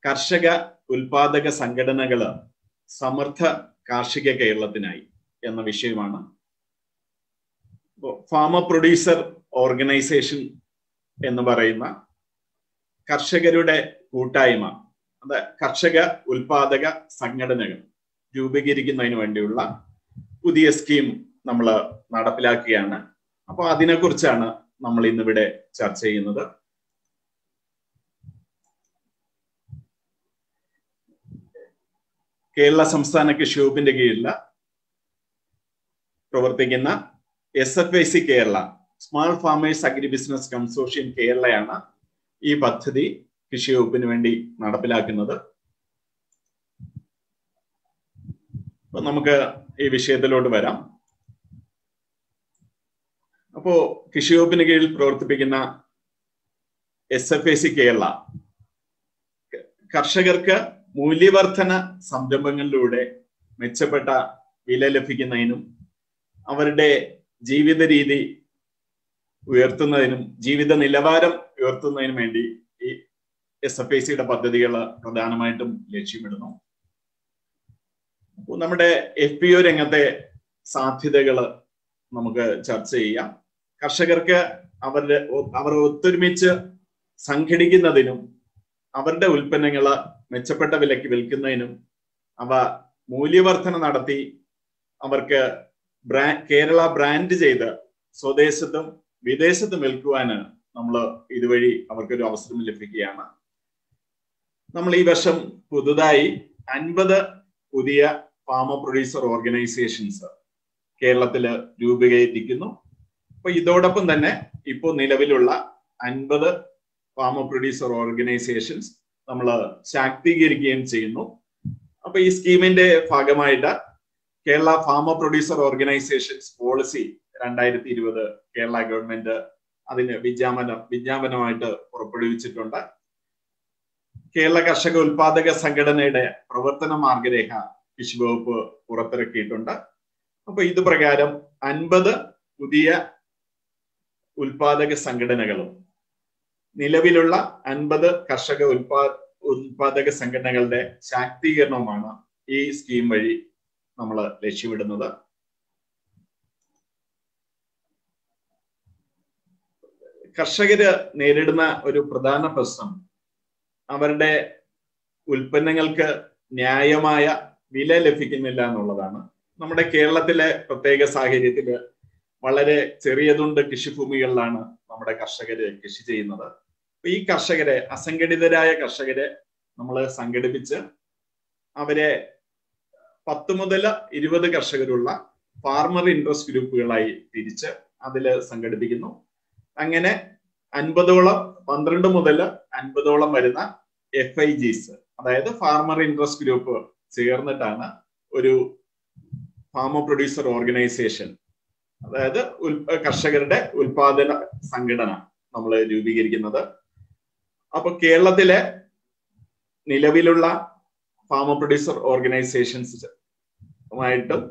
കർഷക ഉൽപാദക സംഘടനകൾ സമർത്ഥ കാർഷിക കേരളത്തിനായി എന്ന വിഷയമാണ്. ഫാമർ പ്രൊഡ്യൂസർ ഓർഗനൈസേഷൻ എന്ന് പറയുന്ന കർഷകരുടെ കൂട്ടായ്മ, അത് കർഷക ഉൽപാദക സംഘടനകൾ രൂപീകരിക്കുന്നതിന് വേണ്ടിയുള്ള പുതിയ സ്കീം നമ്മൾ നടപ്പിലാക്കുകയാണ്. അപ്പോൾ അതിനെക്കുറിച്ചാണ് നമ്മൾ ഇന്നിവിടെ ചർച്ച ചെയ്യുന്നത്. കേരള സംസ്ഥാന കൃഷി വകുപ്പിന്റെ കീഴിൽ പ്രവർത്തിക്കുന്ന SFIC Kerala, small farmers agri business consortium കേരളയാണ് ഈ പദ്ധതി കൃഷി വകുപ്പിന് വേണ്ടി നടപ്പിലാക്കുന്നത്. അപ്പൊ നമുക്ക് ഈ വിഷയത്തിലോട്ട് വരാം. അപ്പോ കൃഷി വകുപ്പിന് കീഴിൽ പ്രവർത്തിപ്പിക്കുന്ന SFIC കേരള കർഷകർക്ക് മൂല്യവർദ്ധന സംരംഭങ്ങളിലൂടെ മെച്ചപ്പെട്ട വില ലഭിക്കുന്നതിനും അവരുടെ ജീവിത രീതി ഉയർത്തുന്നതിനും ജീവിത നിലവാരം ഉയർത്തുന്നതിനും വേണ്ടി ഈ SFICയുടെ പദ്ധതികൾ പ്രധാനമായിട്ടും ലക്ഷ്യമിടുന്നു. നമ്മുടെ FPO രംഗത്തെ സാധ്യതകൾ നമുക്ക് ചർച്ച ചെയ്യാം. കർഷകർക്ക് അവർ ഒത്തൊരുമിച്ച് സംഘടിക്കുന്നതിനും അവരുടെ ഉൽപ്പന്നങ്ങൾ മെച്ചപ്പെട്ട വിലയ്ക്ക് വിൽക്കുന്നതിനും അവ മൂല്യവർദ്ധന നടത്തി അവർക്ക് കേരള ബ്രാൻഡ് ചെയ്ത് സ്വദേശത്തും വിദേശത്തും വിൽക്കുവാന് നമ്മൾ ഇതുവഴി അവർക്കൊരു അവസരം ലഭിക്കുകയാണ്. നമ്മൾ ഈ വർഷം പുതുതായി 50 പുതിയ ഫാമർ പ്രൊഡ്യൂസർ ഓർഗനൈസേഷൻസ് കേരളത്തില് രൂപീകരിക്കുന്നു. അപ്പൊ ഇതോടൊപ്പം തന്നെ ഇപ്പോൾ നിലവിലുള്ള 50 ഫാമർ പ്രൊഡ്യൂസർ ഓർഗനൈസേഷൻസ് നമ്മൾ ശാക്തീകരിക്കുകയും ചെയ്യുന്നു. അപ്പൊ ഈ സ്കീമിന്റെ ഭാഗമായിട്ട് Kerala farmer producer organisations policy 2020 Kerala government അതിന് വിജ്ഞാപനമായിട്ട് പുറപ്പെടുവിച്ചിട്ടുണ്ട്. കേരള കർഷക ഉൽപാദക സംഘടനയുടെ പ്രവർത്തന മാർഗരേഖ കൃഷി വകുപ്പ് പുറത്തിറക്കിയിട്ടുണ്ട്. അപ്പൊ ഇത് പ്രകാരം 50 പുതിയ ഉൽപാദക സംഘടനകളും നിലവിലുള്ള 50 കർഷക ഉൽപാദക സംഘടനകളുടെ ശാക്തീകരണവുമാണ് ഈ സ്കീം വഴി നമ്മൾ ലക്ഷ്യമിടുന്നത്. കർഷകര് നേരിടുന്ന ഒരു പ്രധാന പ്രശ്നം അവരുടെ ഉൽപ്പന്നങ്ങൾക്ക് ന്യായമായ വില ലഭിക്കുന്നില്ല എന്നുള്ളതാണ്. നമ്മുടെ കേരളത്തിലെ പ്രത്യേക സാഹചര്യത്തില് വളരെ ചെറിയ തുണ്ട് കൃഷിഭൂമികളിലാണ് നമ്മുടെ കർഷകര് കൃഷി ചെയ്യുന്നത്. ഈ കർഷകരെ, അസംഘടിതരായ കർഷകരെ നമ്മൾ സംഘടിപ്പിച്ച് അവരെ 10 മുതൽ 20 കർഷകരുള്ള ഫാർമർ ഇൻട്രസ്റ്റ് ഗ്രൂപ്പുകളായി തിരിച്ച് അതിൽ സംഘടിപ്പിക്കുന്നു. അങ്ങനെ 12 മുതൽ 50 വരുന്ന FIGs, അതായത് ഫാർമർ ഇൻട്രസ്റ്റ് ഗ്രൂപ്പ് ചേർന്നിട്ടാണ് ഒരു ഫാമർ പ്രൊഡ്യൂസർ ഓർഗനൈസേഷൻ, അതായത് കർഷകരുടെ ഉൽപാദന സംഘടന നമ്മൾ രൂപീകരിക്കുന്നത്. അപ്പൊ കേരളത്തിലെ നിലവിലുള്ള ഫാമർ പ്രൊഡ്യൂസർ ഓർഗനൈസേഷൻസുമായിട്ടും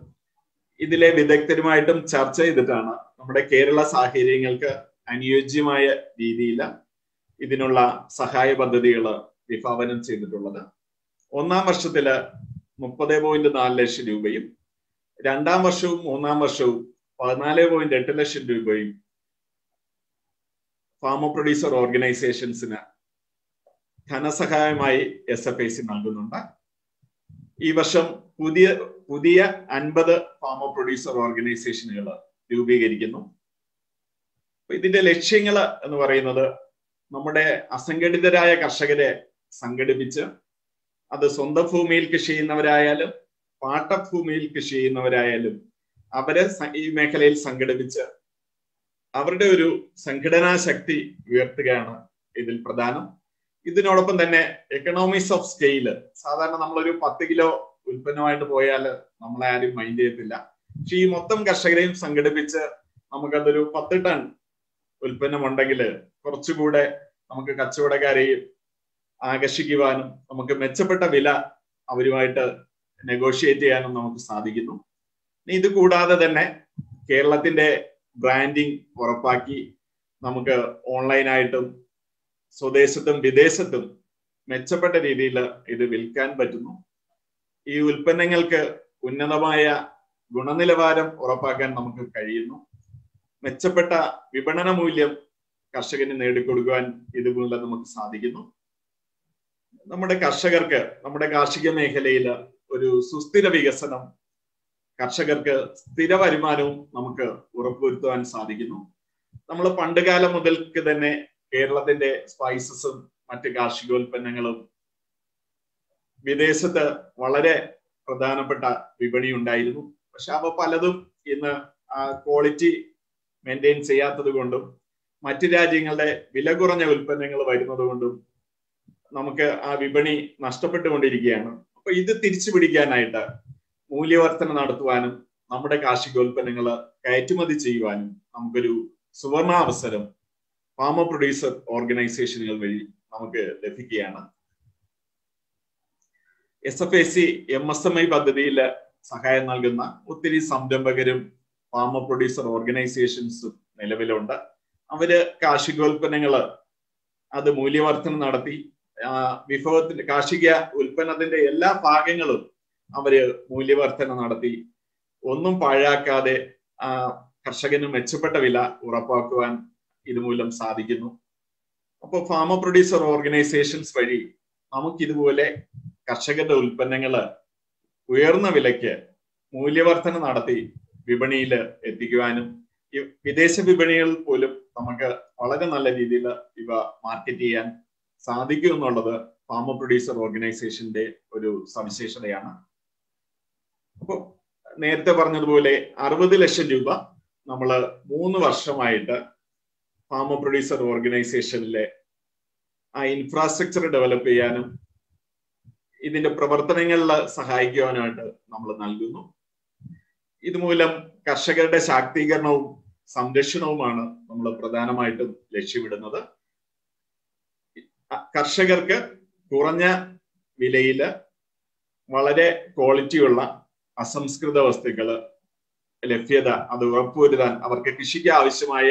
ഇതിലെ വിദഗ്ധരുമായിട്ടും ചർച്ച ചെയ്തിട്ടാണ് നമ്മുടെ കേരള സാഹചര്യങ്ങൾക്ക് അനുയോജ്യമായ രീതിയിൽ ഇതിനുള്ള സഹായ പദ്ധതികൾ വിഭാവനം ചെയ്തിട്ടുള്ളത്. 1-ാം വർഷത്തില് 30.4 ലക്ഷം രൂപയും 2-ാം വർഷവും 3-ാം വർഷവും 14.8 ലക്ഷം രൂപയും ഫാമർ പ്രൊഡ്യൂസർ ഓർഗനൈസേഷൻസിന് ധനസഹായമായി SFIC നൽകുന്നുണ്ട്. ഈ വർഷം പുതിയ 50 ഫാമർ പ്രൊഡ്യൂസർ ഓർഗനൈസേഷനുകൾ രൂപീകരിക്കുന്നു. ഇതിന്റെ ലക്ഷ്യങ്ങൾ എന്ന് പറയുന്നത് നമ്മുടെ അസംഘടിതരായ കർഷകരെ സംഘടിപ്പിച്ച്, അത് സ്വന്തം ഭൂമിയിൽ കൃഷി ചെയ്യുന്നവരായാലും പാട്ടഭൂമിയിൽ കൃഷി ചെയ്യുന്നവരായാലും അവരെ ഈ മേഖലയിൽ സംഘടിപ്പിച്ച് അവരുടെ ഒരു സംഘടനാ ശക്തി ഉയർത്തുകയാണ് ഇതിൽ പ്രധാനം. ഇതിനോടൊപ്പം തന്നെ എക്കണോമിക്സ് ഓഫ് സ്കെയില്, സാധാരണ നമ്മളൊരു 10 കിലോ ഉൽപ്പന്നമായിട്ട് പോയാൽ നമ്മളെ ആരും മൈൻഡ് ചെയ്യത്തില്ല. പക്ഷെ ഈ മൊത്തം കർഷകരെയും സംഘടിപ്പിച്ച് നമുക്കതൊരു 10 ടൺ ഉൽപ്പന്നം ഉണ്ടെങ്കിൽ കുറച്ചുകൂടെ നമുക്ക് കച്ചവടക്കാരെയും ആകർഷിക്കുവാനും നമുക്ക് മെച്ചപ്പെട്ട വില അവരുമായിട്ട് നെഗോഷിയേറ്റ് ചെയ്യാനും നമുക്ക് സാധിക്കുന്നു. ഇത് കൂടാതെ തന്നെ കേരളത്തിന്റെ ബ്രാൻഡിങ് ഉറപ്പാക്കി നമുക്ക് ഓൺലൈനായിട്ടും സ്വദേശത്തും വിദേശത്തും മെച്ചപ്പെട്ട രീതിയിൽ ഇത് വിൽക്കാൻ പറ്റുന്നു. ഈ ഉൽപ്പന്നങ്ങൾക്ക് ഉന്നതമായ ഗുണനിലവാരം ഉറപ്പാക്കാൻ നമുക്ക് കഴിയുന്നു. മെച്ചപ്പെട്ട വിപണന മൂല്യം കർഷകന് നേടിക്കൊടുക്കുവാൻ ഇതുമൂലം നമുക്ക് സാധിക്കുന്നു. നമ്മുടെ കർഷകർക്ക് നമ്മുടെ കാർഷിക മേഖലയിൽ ഒരു സുസ്ഥിര വികസനം, കർഷകർക്ക് സ്ഥിര വരുമാനവും നമുക്ക് ഉറപ്പുവരുത്തുവാൻ സാധിക്കുന്നു. നമ്മൾ പണ്ടുകാലം മുതൽക്ക് തന്നെ കേരളത്തിന്റെ സ്പൈസസും മറ്റ് കാർഷികോൽപ്പന്നങ്ങളും വിദേശത്ത് വളരെ പ്രധാനപ്പെട്ട വിപണി ഉണ്ടായിരുന്നു. പക്ഷെ അവ പലതും ഇന്ന് ക്വാളിറ്റി മെയിൻറ്റെയിൻ ചെയ്യാത്തത് കൊണ്ടും മറ്റു രാജ്യങ്ങളുടെ വില കുറഞ്ഞ ഉൽപ്പന്നങ്ങൾ വരുന്നത് കൊണ്ടും നമുക്ക് ആ വിപണി നഷ്ടപ്പെട്ടുകൊണ്ടിരിക്കുകയാണ്. അപ്പൊ ഇത് തിരിച്ചു പിടിക്കാനായിട്ട് മൂല്യവർധന നടത്തുവാനും നമ്മുടെ കാർഷികോൽപ്പന്നങ്ങൾ കയറ്റുമതി ചെയ്യുവാനും നമുക്കൊരു സുവർണാവസരം ഫാമർ പ്രൊഡ്യൂസർ ഓർഗനൈസേഷനുകൾ വഴി നമുക്ക് ലഭിക്കുകയാണ്. SFAC MSMI പദ്ധതിയിൽ സഹായം നൽകുന്ന ഒത്തിരി സംരംഭകരും ഫാമർ പ്രൊഡ്യൂസർ ഓർഗനൈസേഷൻസും നിലവിലുണ്ട്. അവര് കാർഷികോൽപ്പന്നങ്ങള് അത് മൂല്യവർധന നടത്തി വിഭവത്തിന്റെ കാർഷിക ഉൽപ്പന്നത്തിന്റെ എല്ലാ ഭാഗങ്ങളും അവര് മൂല്യവർധന നടത്തി ഒന്നും പാഴാക്കാതെ കർഷകന് മെച്ചപ്പെട്ട വില ഉറപ്പാക്കുവാൻ ഇതുമൂലം സാധിക്കുന്നു. അപ്പോൾ ഫാമർ പ്രൊഡ്യൂസർ ഓർഗനൈസേഷൻസ് വഴി നമുക്കിതുപോലെ കർഷകരുടെ ഉൽപ്പന്നങ്ങള് ഉയർന്ന വിലയ്ക്ക് മൂല്യവർധന നടത്തി വിപണിയിൽ എത്തിക്കുവാനും വിദേശ വിപണികളിൽ പോലും നമുക്ക് വളരെ നല്ല രീതിയിൽ ഇവ മാർക്കറ്റ് ചെയ്യാൻ സാധിക്കും എന്നുള്ളത് ഫാമർ പ്രൊഡ്യൂസർ ഓർഗനൈസേഷന്റെ ഒരു സവിശേഷതയാണ്. അപ്പോൾ നേരത്തെ പറഞ്ഞതുപോലെ 60 ലക്ഷം രൂപ നമ്മൾ 3 വർഷമായിട്ട് ഫാമർ പ്രൊഡ്യൂസർ ഓർഗനൈസേഷനിലെ ആ ഇൻഫ്രാസ്ട്രക്ചർ ഡെവലപ്പ് ചെയ്യാനും ഇതിന്റെ പ്രവർത്തനങ്ങളിൽ സഹായിക്കുവാനായിട്ട് നമ്മൾ നൽകുന്നു. ഇതുമൂലം കർഷകരുടെ ശാക്തീകരണവും സംരക്ഷണവുമാണ് നമ്മൾ പ്രധാനമായിട്ടും ലക്ഷ്യമിടുന്നത്. കർഷകർക്ക് കുറഞ്ഞ വിലയിൽ വളരെ ക്വാളിറ്റിയുള്ള അസംസ്കൃത വസ്തുക്കൾ ലഭ്യത അത് ഉറപ്പുവരുത്താൻ അവർക്ക് കൃഷിക്ക് ആവശ്യമായ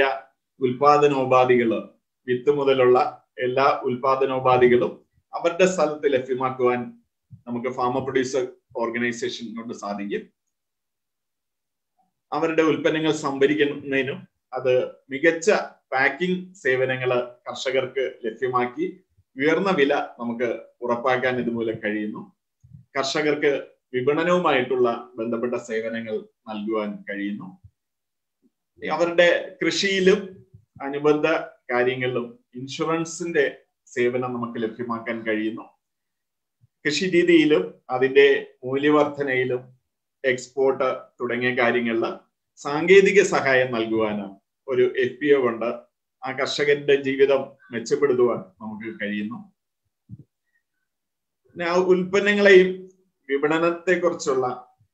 ഉൽപാദനോപാധികള് വിത്ത് മുതലുള്ള എല്ലാ ഉൽപാദനോപാധികളും അവരുടെ സ്ഥലത്ത് ലഭ്യമാക്കുവാൻ നമുക്ക് ഫാമർ പ്രൊഡ്യൂസർ ഓർഗനൈസേഷൻ കൊണ്ട് സാധിക്കും. അവരുടെ ഉൽപ്പന്നങ്ങൾ സംഭരിക്കുന്നതിനും അത് മികച്ച പാക്കിംഗ് സേവനങ്ങള് കർഷകർക്ക് ലഭ്യമാക്കി ഉയർന്ന വില നമുക്ക് ഉറപ്പാക്കാൻ ഇതുമൂലം കഴിയുന്നു. കർഷകർക്ക് വിപണനവുമായിട്ടുള്ള ബന്ധപ്പെട്ട സേവനങ്ങൾ നൽകുവാൻ കഴിയുന്നു. അവരുടെ കൃഷിയിലും അനുബന്ധ കാര്യങ്ങളിലും ഇൻഷുറൻസിന്റെ സേവനം നമുക്ക് ലഭ്യമാക്കാൻ കഴിയുന്നു. കൃഷി രീതിയിലും അതിന്റെ മൂല്യവർധനയിലും എക്സ്പോർട്ട് തുടങ്ങിയ കാര്യങ്ങളിൽ സാങ്കേതിക സഹായം നൽകുവാനും ഒരു FPO കൊണ്ട് ആ കർഷകന്റെ ജീവിതം മെച്ചപ്പെടുത്തുവാൻ നമുക്ക് കഴിയുന്നു. ആ ഉൽപ്പന്നങ്ങളെയും വിപണനത്തെ കുറിച്ചുള്ള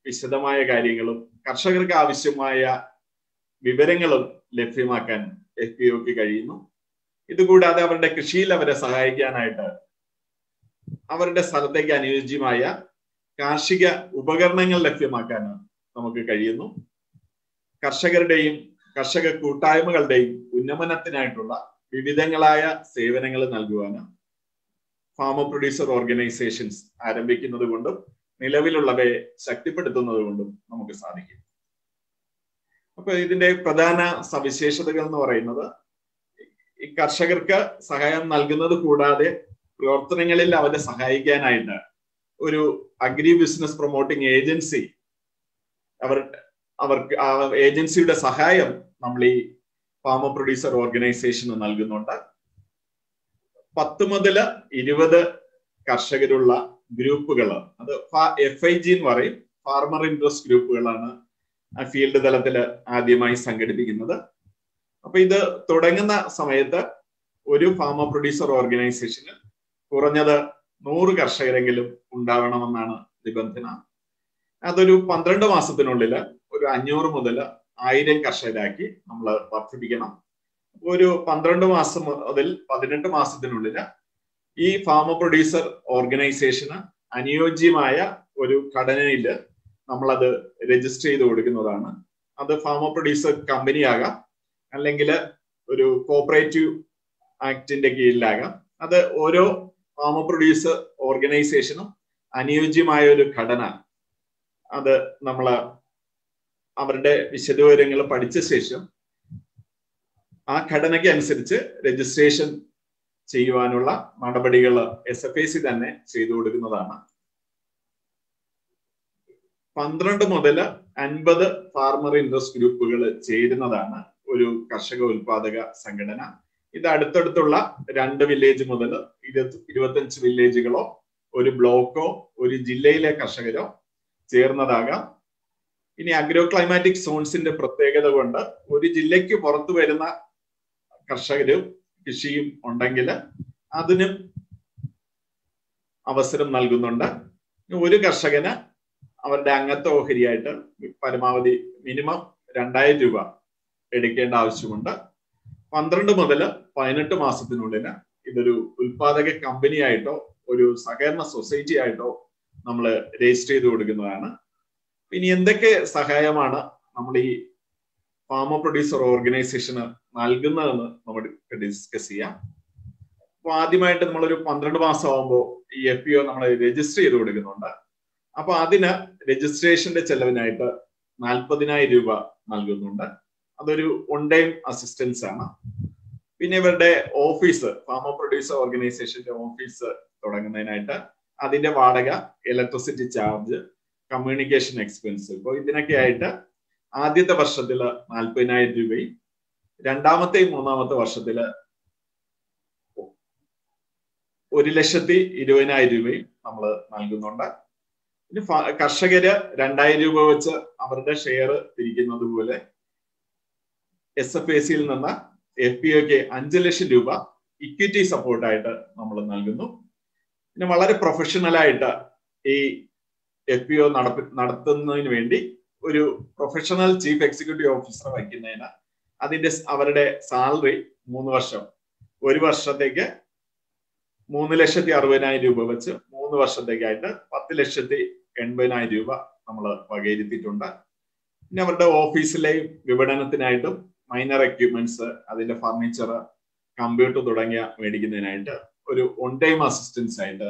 വിശദമായ കാര്യങ്ങളും കർഷകർക്ക് ആവശ്യമായ വിവരങ്ങളും ലഭ്യമാക്കാൻ FPOക്ക് കഴിയുന്നു. ഇതുകൂടാതെ അവരുടെ കൃഷിയിൽ അവരെ സഹായിക്കാനായിട്ട് അവരുടെ സ്ഥലത്തേക്ക് അനുയോജ്യമായ കാർഷിക ഉപകരണങ്ങൾ ലഭ്യമാക്കാൻ നമുക്ക് കഴിയുന്നു. കർഷകരുടെയും കർഷക കൂട്ടായ്മകളുടെയും ഉന്നമനത്തിനായിട്ടുള്ള വിവിധങ്ങളായ സേവനങ്ങൾ നൽകുവാനും ഫാമർ പ്രൊഡ്യൂസർ ഓർഗനൈസേഷൻസ് ആരംഭിക്കുന്നത് കൊണ്ടും നിലവിലുള്ളവയെ ശക്തിപ്പെടുത്തുന്നത് കൊണ്ടും നമുക്ക് സാധിക്കും. അപ്പൊ ഇതിന്റെ പ്രധാന സവിശേഷതകൾ എന്ന് പറയുന്നത് ഈ കർഷകർക്ക് സഹായം നൽകുന്നത് കൂടാതെ പ്രവർത്തനങ്ങളിൽ അവരെ സഹായിക്കാനായിട്ട് ഒരു അഗ്രി ബിസിനസ് പ്രൊമോട്ടിംഗ് ഏജൻസി അവർക്ക് ആ ഏജൻസിയുടെ സഹായം നമ്മൾ ഈ ഫാമർ പ്രൊഡ്യൂസർ ഓർഗനൈസേഷന് നൽകുന്നുണ്ട്. 10 മുതൽ 20 കർഷകരുള്ള ഗ്രൂപ്പുകൾ, അത് FIG എന്ന് പറയും, ഫാർമർ ഇൻട്രസ്റ്റ് ഗ്രൂപ്പുകളാണ് ഫീൽഡ് തലത്തിൽ ആദ്യമായി സംഘടിപ്പിക്കുന്നത്. അപ്പൊ ഇത് തുടങ്ങുന്ന സമയത്ത് ഒരു ഫാമർ പ്രൊഡ്യൂസർ ഓർഗനൈസേഷന് കുറഞ്ഞത് 100 കർഷകരെങ്കിലും ഉണ്ടാവണമെന്നാണ് നിബന്ധന. അതൊരു 12 മാസത്തിനുള്ളിൽ ഒരു 500 മുതൽ 1000 കർഷകരാക്കി നമ്മൾ വർദ്ധിപ്പിക്കണം. ഒരു 12 മാസം മുതൽ 18 മാസത്തിനുള്ളിൽ ഈ ഫാമർ പ്രൊഡ്യൂസർ ഓർഗനൈസേഷന് അനുയോജ്യമായ ഒരു ഘടനയിൽ നമ്മളത് രജിസ്റ്റർ ചെയ്ത് കൊടുക്കുന്നതാണ്. അത് ഫാമർ പ്രൊഡ്യൂസർ കമ്പനി ആകാം, അല്ലെങ്കിൽ ഒരു കോപ്പറേറ്റീവ് ആക്ടിന്റെ കീഴിലാകാം. അത് ഓരോ ഫാമർ പ്രൊഡ്യൂസർ ഓർഗനൈസേഷനും അനുയോജ്യമായ ഒരു ഘടന അത് നമ്മൾ അവരുടെ വിശദവിവരങ്ങൾ പഠിച്ച ശേഷം ആ ഘടനയ്ക്ക് അനുസരിച്ച് രജിസ്ട്രേഷൻ ചെയ്യുവാനുള്ള നടപടികൾ SFAC തന്നെ ചെയ്തു കൊടുക്കുന്നതാണ്. 12 മുതൽ 50 ഫാർമർ ഇൻട്രസ്റ്റ് ഗ്രൂപ്പുകൾ ചേരുന്നതാണ് ഒരു കർഷക ഉൽപാദക സംഘടന. ഇത് അടുത്തടുത്തുള്ള 2 വില്ലേജ് മുതൽ 25 വില്ലേജുകളോ ഒരു ബ്ലോക്കോ ഒരു ജില്ലയിലെ കർഷകരോ ചേർന്നതാകാം. ഇനി അഗ്രോ ക്ലൈമാറ്റിക് സോൺസിന്റെ പ്രത്യേകത കൊണ്ട് ഒരു ജില്ലയ്ക്ക് പുറത്തു വരുന്ന കർഷകരും കൃഷിയും ഉണ്ടെങ്കിൽ അതിനും അവസരം നൽകുന്നുണ്ട്. ഒരു കർഷകന് അവരുടെ അംഗത്വ ഓഹരിയായിട്ട് പരമാവധി മിനിമം 2000 രൂപ എടുക്കേണ്ട ആവശ്യമുണ്ട്. 12 മുതൽ 18 മാസത്തിനുള്ളിൽ ഇതൊരു ഉൽപാദക കമ്പനിയായിട്ടോ ഒരു സഹകരണ സൊസൈറ്റി ആയിട്ടോ നമ്മൾ രജിസ്റ്റർ ചെയ്ത് കൊടുക്കുന്നതാണ്. ഇനി എന്തൊക്കെ സഹായമാണ് നമ്മൾ ഈ ഫാമർ പ്രൊഡ്യൂസർ ഓർഗനൈസേഷന് നൽകുന്നതെന്ന് നമുക്ക് ഡിസ്കസ് ചെയ്യാം. അപ്പൊ ആദ്യമായിട്ട് നമ്മളൊരു 12 മാസം ആകുമ്പോൾ ഈ FPO നമ്മൾ രജിസ്റ്റർ ചെയ്ത് കൊടുക്കുന്നുണ്ട്. അപ്പൊ അതിന് രജിസ്ട്രേഷന്റെ ചെലവിനായിട്ട് 40,000 രൂപ നൽകുന്നുണ്ട്. അതൊരു ഓൺ ടൈം അസിസ്റ്റൻസ് ആണ്. പിന്നെ ഇവരുടെ ഓഫീസ്, ഫാമർ പ്രൊഡ്യൂസർ ഓർഗനൈസേഷന്റെ ഓഫീസ് തുടങ്ങുന്നതിനായിട്ട് അതിന്റെ വാടക, ഇലക്ട്രിസിറ്റി ചാർജ്, കമ്മ്യൂണിക്കേഷൻ എക്സ്പെൻസ്, ഇപ്പോൾ ഇതിനൊക്കെ ആയിട്ട് ആദ്യത്തെ വർഷത്തില് 40,000 രൂപയും രണ്ടാമത്തെയും മൂന്നാമത്തെ വർഷത്തില് 1,20,000 രൂപയും നമ്മൾ നൽകുന്നുണ്ട്. ഇനി കർഷകര് 2,000 രൂപ വെച്ച് അവരുടെ ഷെയർ തിരിക്കുന്നത് പോലെ SFAC നിന്ന് FPOക്ക് 5 ലക്ഷം രൂപ ഇക്വിറ്റി സപ്പോർട്ടായിട്ട് നമ്മൾ നൽകുന്നു. പിന്നെ വളരെ പ്രൊഫഷണലായിട്ട് ഈ FPO നടത്തുന്നതിന് വേണ്ടി ഒരു പ്രൊഫഷണൽ ചീഫ് എക്സിക്യൂട്ടീവ് ഓഫീസറെ വയ്ക്കുന്നതിന് അവരുടെ സാലറി 3 വർഷം, ഒരു വർഷത്തേക്ക് 3,60,000 രൂപ വെച്ച് 3 വർഷത്തേക്കായിട്ട് 10,80,000 രൂപ നമ്മൾ വകയിരുത്തിയിട്ടുണ്ട്. പിന്നെ അവരുടെ ഓഫീസിലെയും വിപണനത്തിനായിട്ടും മൈനർ എക്യുപ്മെന്റ്സ്, അതിന്റെ ഫർണിച്ചർ, കമ്പ്യൂട്ടർ തുടങ്ങിയ മേടിക്കുന്നതിനായിട്ട് ഒരു ഓൺ ടൈം അസിസ്റ്റൻസ് ആയിട്ട്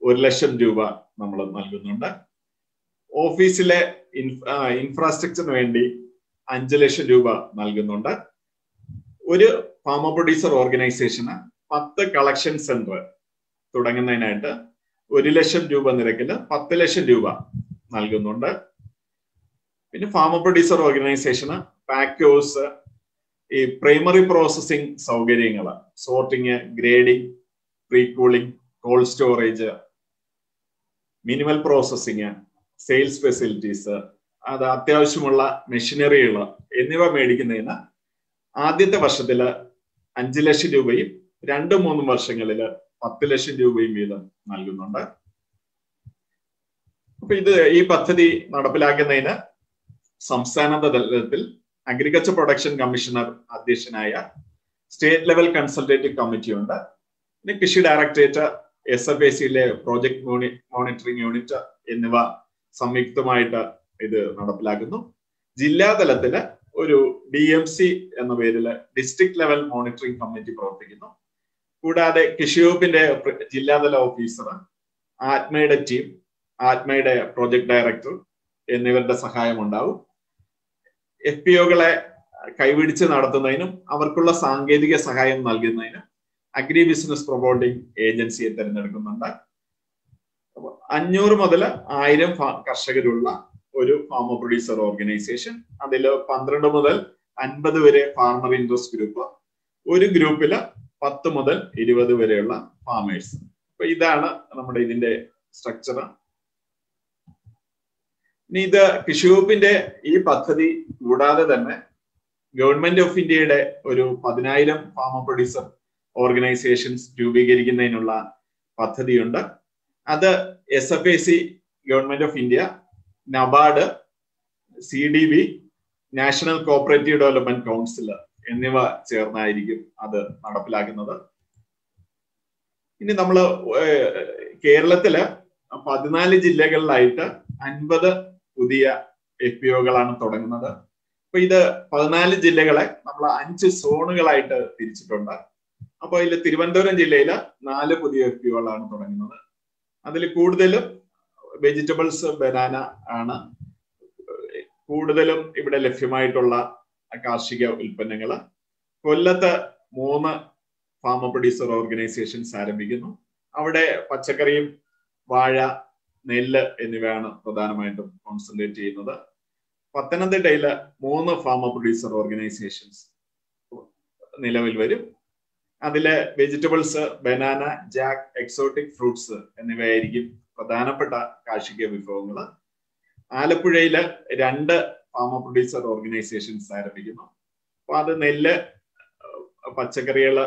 1 ലക്ഷം രൂപ നമ്മൾ നൽകുന്നുണ്ട്. ഓഫീസിലെ ഇൻഫ്രാസ്ട്രക്ചറിന് വേണ്ടി 5 ലക്ഷം രൂപ നൽകുന്നുണ്ട്. ഒരു ഫാമർ പ്രൊഡ്യൂസർ ഓർഗനൈസേഷന് 10 കളക്ഷൻ സെന്റർ തുടങ്ങുന്നതിനായിട്ട് 1 ലക്ഷം രൂപ നിരക്കിൽ 10 ലക്ഷം രൂപ നൽകുന്നുണ്ട്. പിന്നെ ഫാമർ പ്രൊഡ്യൂസർ ഓർഗനൈസേഷന് പാക്ക് ഹൗസ്, ഈ പ്രൈമറി പ്രോസസ്സിംഗ് സൗകര്യങ്ങൾ, sorting, grading, pre cooling, cold storage, minimal processing, sales facilities, അത് അത്യാവശ്യമുള്ള മെഷീനറികൾ എന്നിവ മേടിക്കുന്നതിന് ആദ്യത്തെ വർഷത്തില് 5 ലക്ഷം രൂപയും 2-3 വർഷങ്ങളില് 10 ലക്ഷം രൂപയും വീതം നൽകുന്നുണ്ട്. അപ്പൊ ഈ പദ്ധതി നടപ്പിലാക്കുന്നതിന് സംസ്ഥാന തലത്തിൽ അഗ്രികൾച്ചർ പ്രൊഡക്ഷൻ കമ്മീഷണർ അധ്യക്ഷനായ സ്റ്റേറ്റ് ലെവൽ കൺസൾട്ടേറ്റീവ് കമ്മിറ്റി ഉണ്ട്. പിന്നെ കൃഷി ഡയറക്ടറേറ്റ്, SFACയിലെ പ്രോജക്ട് മോണിറ്ററിംഗ് യൂണിറ്റ് എന്നിവ സംയുക്തമായിട്ട് ഇത് നടപ്പിലാക്കുന്നു. ജില്ലാ തലത്തില് ഒരു DMC എന്ന പേരിൽ ഡിസ്ട്രിക്ട് ലെവൽ മോണിറ്ററിംഗ് കമ്മിറ്റി പ്രവർത്തിക്കുന്നു. കൂടാതെ കൃഷി വകുപ്പിന്റെ ജില്ലാതല ഓഫീസർ, ആത്മയുടെ ടീം, ആത്മയുടെ പ്രോജക്ട് ഡയറക്ടർ എന്നിവരുടെ സഹായം ഉണ്ടാവും. FPOകളെ കൈപിടിച്ച് നടത്തുന്നതിനും അവർക്കുള്ള സാങ്കേതിക സഹായം നൽകുന്നതിനും അഗ്രി ബിസിനസ് പ്രൊമോട്ടിംഗ് ഏജൻസിയെ തിരഞ്ഞെടുക്കുന്നുണ്ട്. 500 മുതൽ 1000 കർഷകരുള്ള ഒരു ഫാമർ പ്രൊഡ്യൂസർ ഓർഗനൈസേഷൻ, അതിൽ 12 മുതൽ 50 വരെ ഫാർമർ ഇൻട്രസ്റ്റ് ഗ്രൂപ്പ്, ഒരു ഗ്രൂപ്പില് 10 മുതൽ 20 വരെയുള്ള ഫാമേഴ്സ്. അപ്പൊ ഇതാണ് നമ്മുടെ ഇതിന്റെ സ്ട്രക്ചർ. ഇനി ഇത് കൃഷി വകുപ്പിന്റെ ഈ പദ്ധതി കൂടാതെ തന്നെ ഗവൺമെന്റ് ഓഫ് ഇന്ത്യയുടെ ഒരു 10,000 ഫാമർ പ്രൊഡ്യൂസർ ഓർഗനൈസേഷൻസ് രൂപീകരിക്കുന്നതിനുള്ള പദ്ധതിയുണ്ട്. അത് SFAC, government of India, NABARD, CDB, national cooperative development council എന്നിവ ചേർന്നായിരിക്കും അത് നടപ്പിലാക്കുന്നത്. ഇനി നമ്മൾ കേരളത്തില് 14 ജില്ലകളിലായിട്ട് 50 പുതിയ FPOകളാണ് തുടങ്ങുന്നത്. അപ്പൊ ഇത് 14 ജില്ലകളെ നമ്മൾ 5 സോണുകളായിട്ട് തിരിച്ചിട്ടുണ്ട്. അപ്പൊ അതിൽ തിരുവനന്തപുരം ജില്ലയിൽ 4 പുതിയ FPOകളാണ് തുടങ്ങുന്നത്. അതിൽ കൂടുതലും വെജിറ്റബിൾസ്, ബനാന ആണ് കൂടുതലും ഇവിടെ ലഭ്യമായിട്ടുള്ള കാർഷിക ഉൽപ്പന്നങ്ങൾ. കൊല്ലത്ത് 3 ഫാമ പ്രൊഡ്യൂസർ ഓർഗനൈസേഷൻസ് ആരംഭിക്കുന്നു. അവിടെ പച്ചക്കറിയും വാഴ, നെല്ല് എന്നിവയാണ് പ്രധാനമായിട്ടും കോൺസെൻട്രേറ്റ് ചെയ്യുന്നത്. പത്തനംതിട്ടയില് 3 ഫാമ പ്രൊഡ്യൂസർ ഓർഗനൈസേഷൻസ് നിലവിൽ വരും. അതില് vegetables, banana, jack, exotic fruits എന്നിവയായിരിക്കും പ്രധാനപ്പെട്ട കാർഷിക വിഭവങ്ങൾ. ആലപ്പുഴയില് 2 ഫാമ പ്രൊഡ്യൂസർ ഓർഗനൈസേഷൻസ് ആരംഭിക്കുന്നു. അപ്പൊ അത് നെല്ല്, പച്ചക്കറികള്,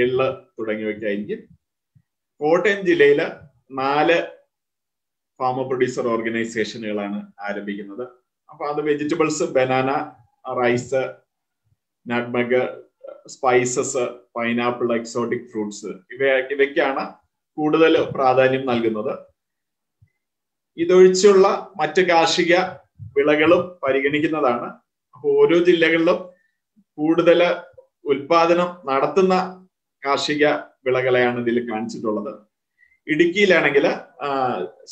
എള്ള് തുടങ്ങിയവയ്ക്കായിരിക്കും. കോട്ടയം ജില്ലയില് 4 ഫാമ പ്രൊഡ്യൂസർ ഓർഗനൈസേഷനുകളാണ് ആരംഭിക്കുന്നത്. അപ്പൊ അത് vegetables, banana, rice, nutmeg, spices, pineapple, exotic fruits ഇവയ്ക്കാണ് കൂടുതൽ പ്രാധാന്യം നൽകുന്നത്. ഇതൊഴിച്ചുള്ള മറ്റ് കാർഷിക വിളകളും പരിഗണിക്കുന്നതാണ്. അപ്പൊ ഓരോ ജില്ലകളിലും കൂടുതൽ ഉൽപാദനം നടത്തുന്ന കാർഷിക വിളകളെയാണ് ഇതിൽ കാണിച്ചിട്ടുള്ളത്. ഇടുക്കിയിലാണെങ്കിൽ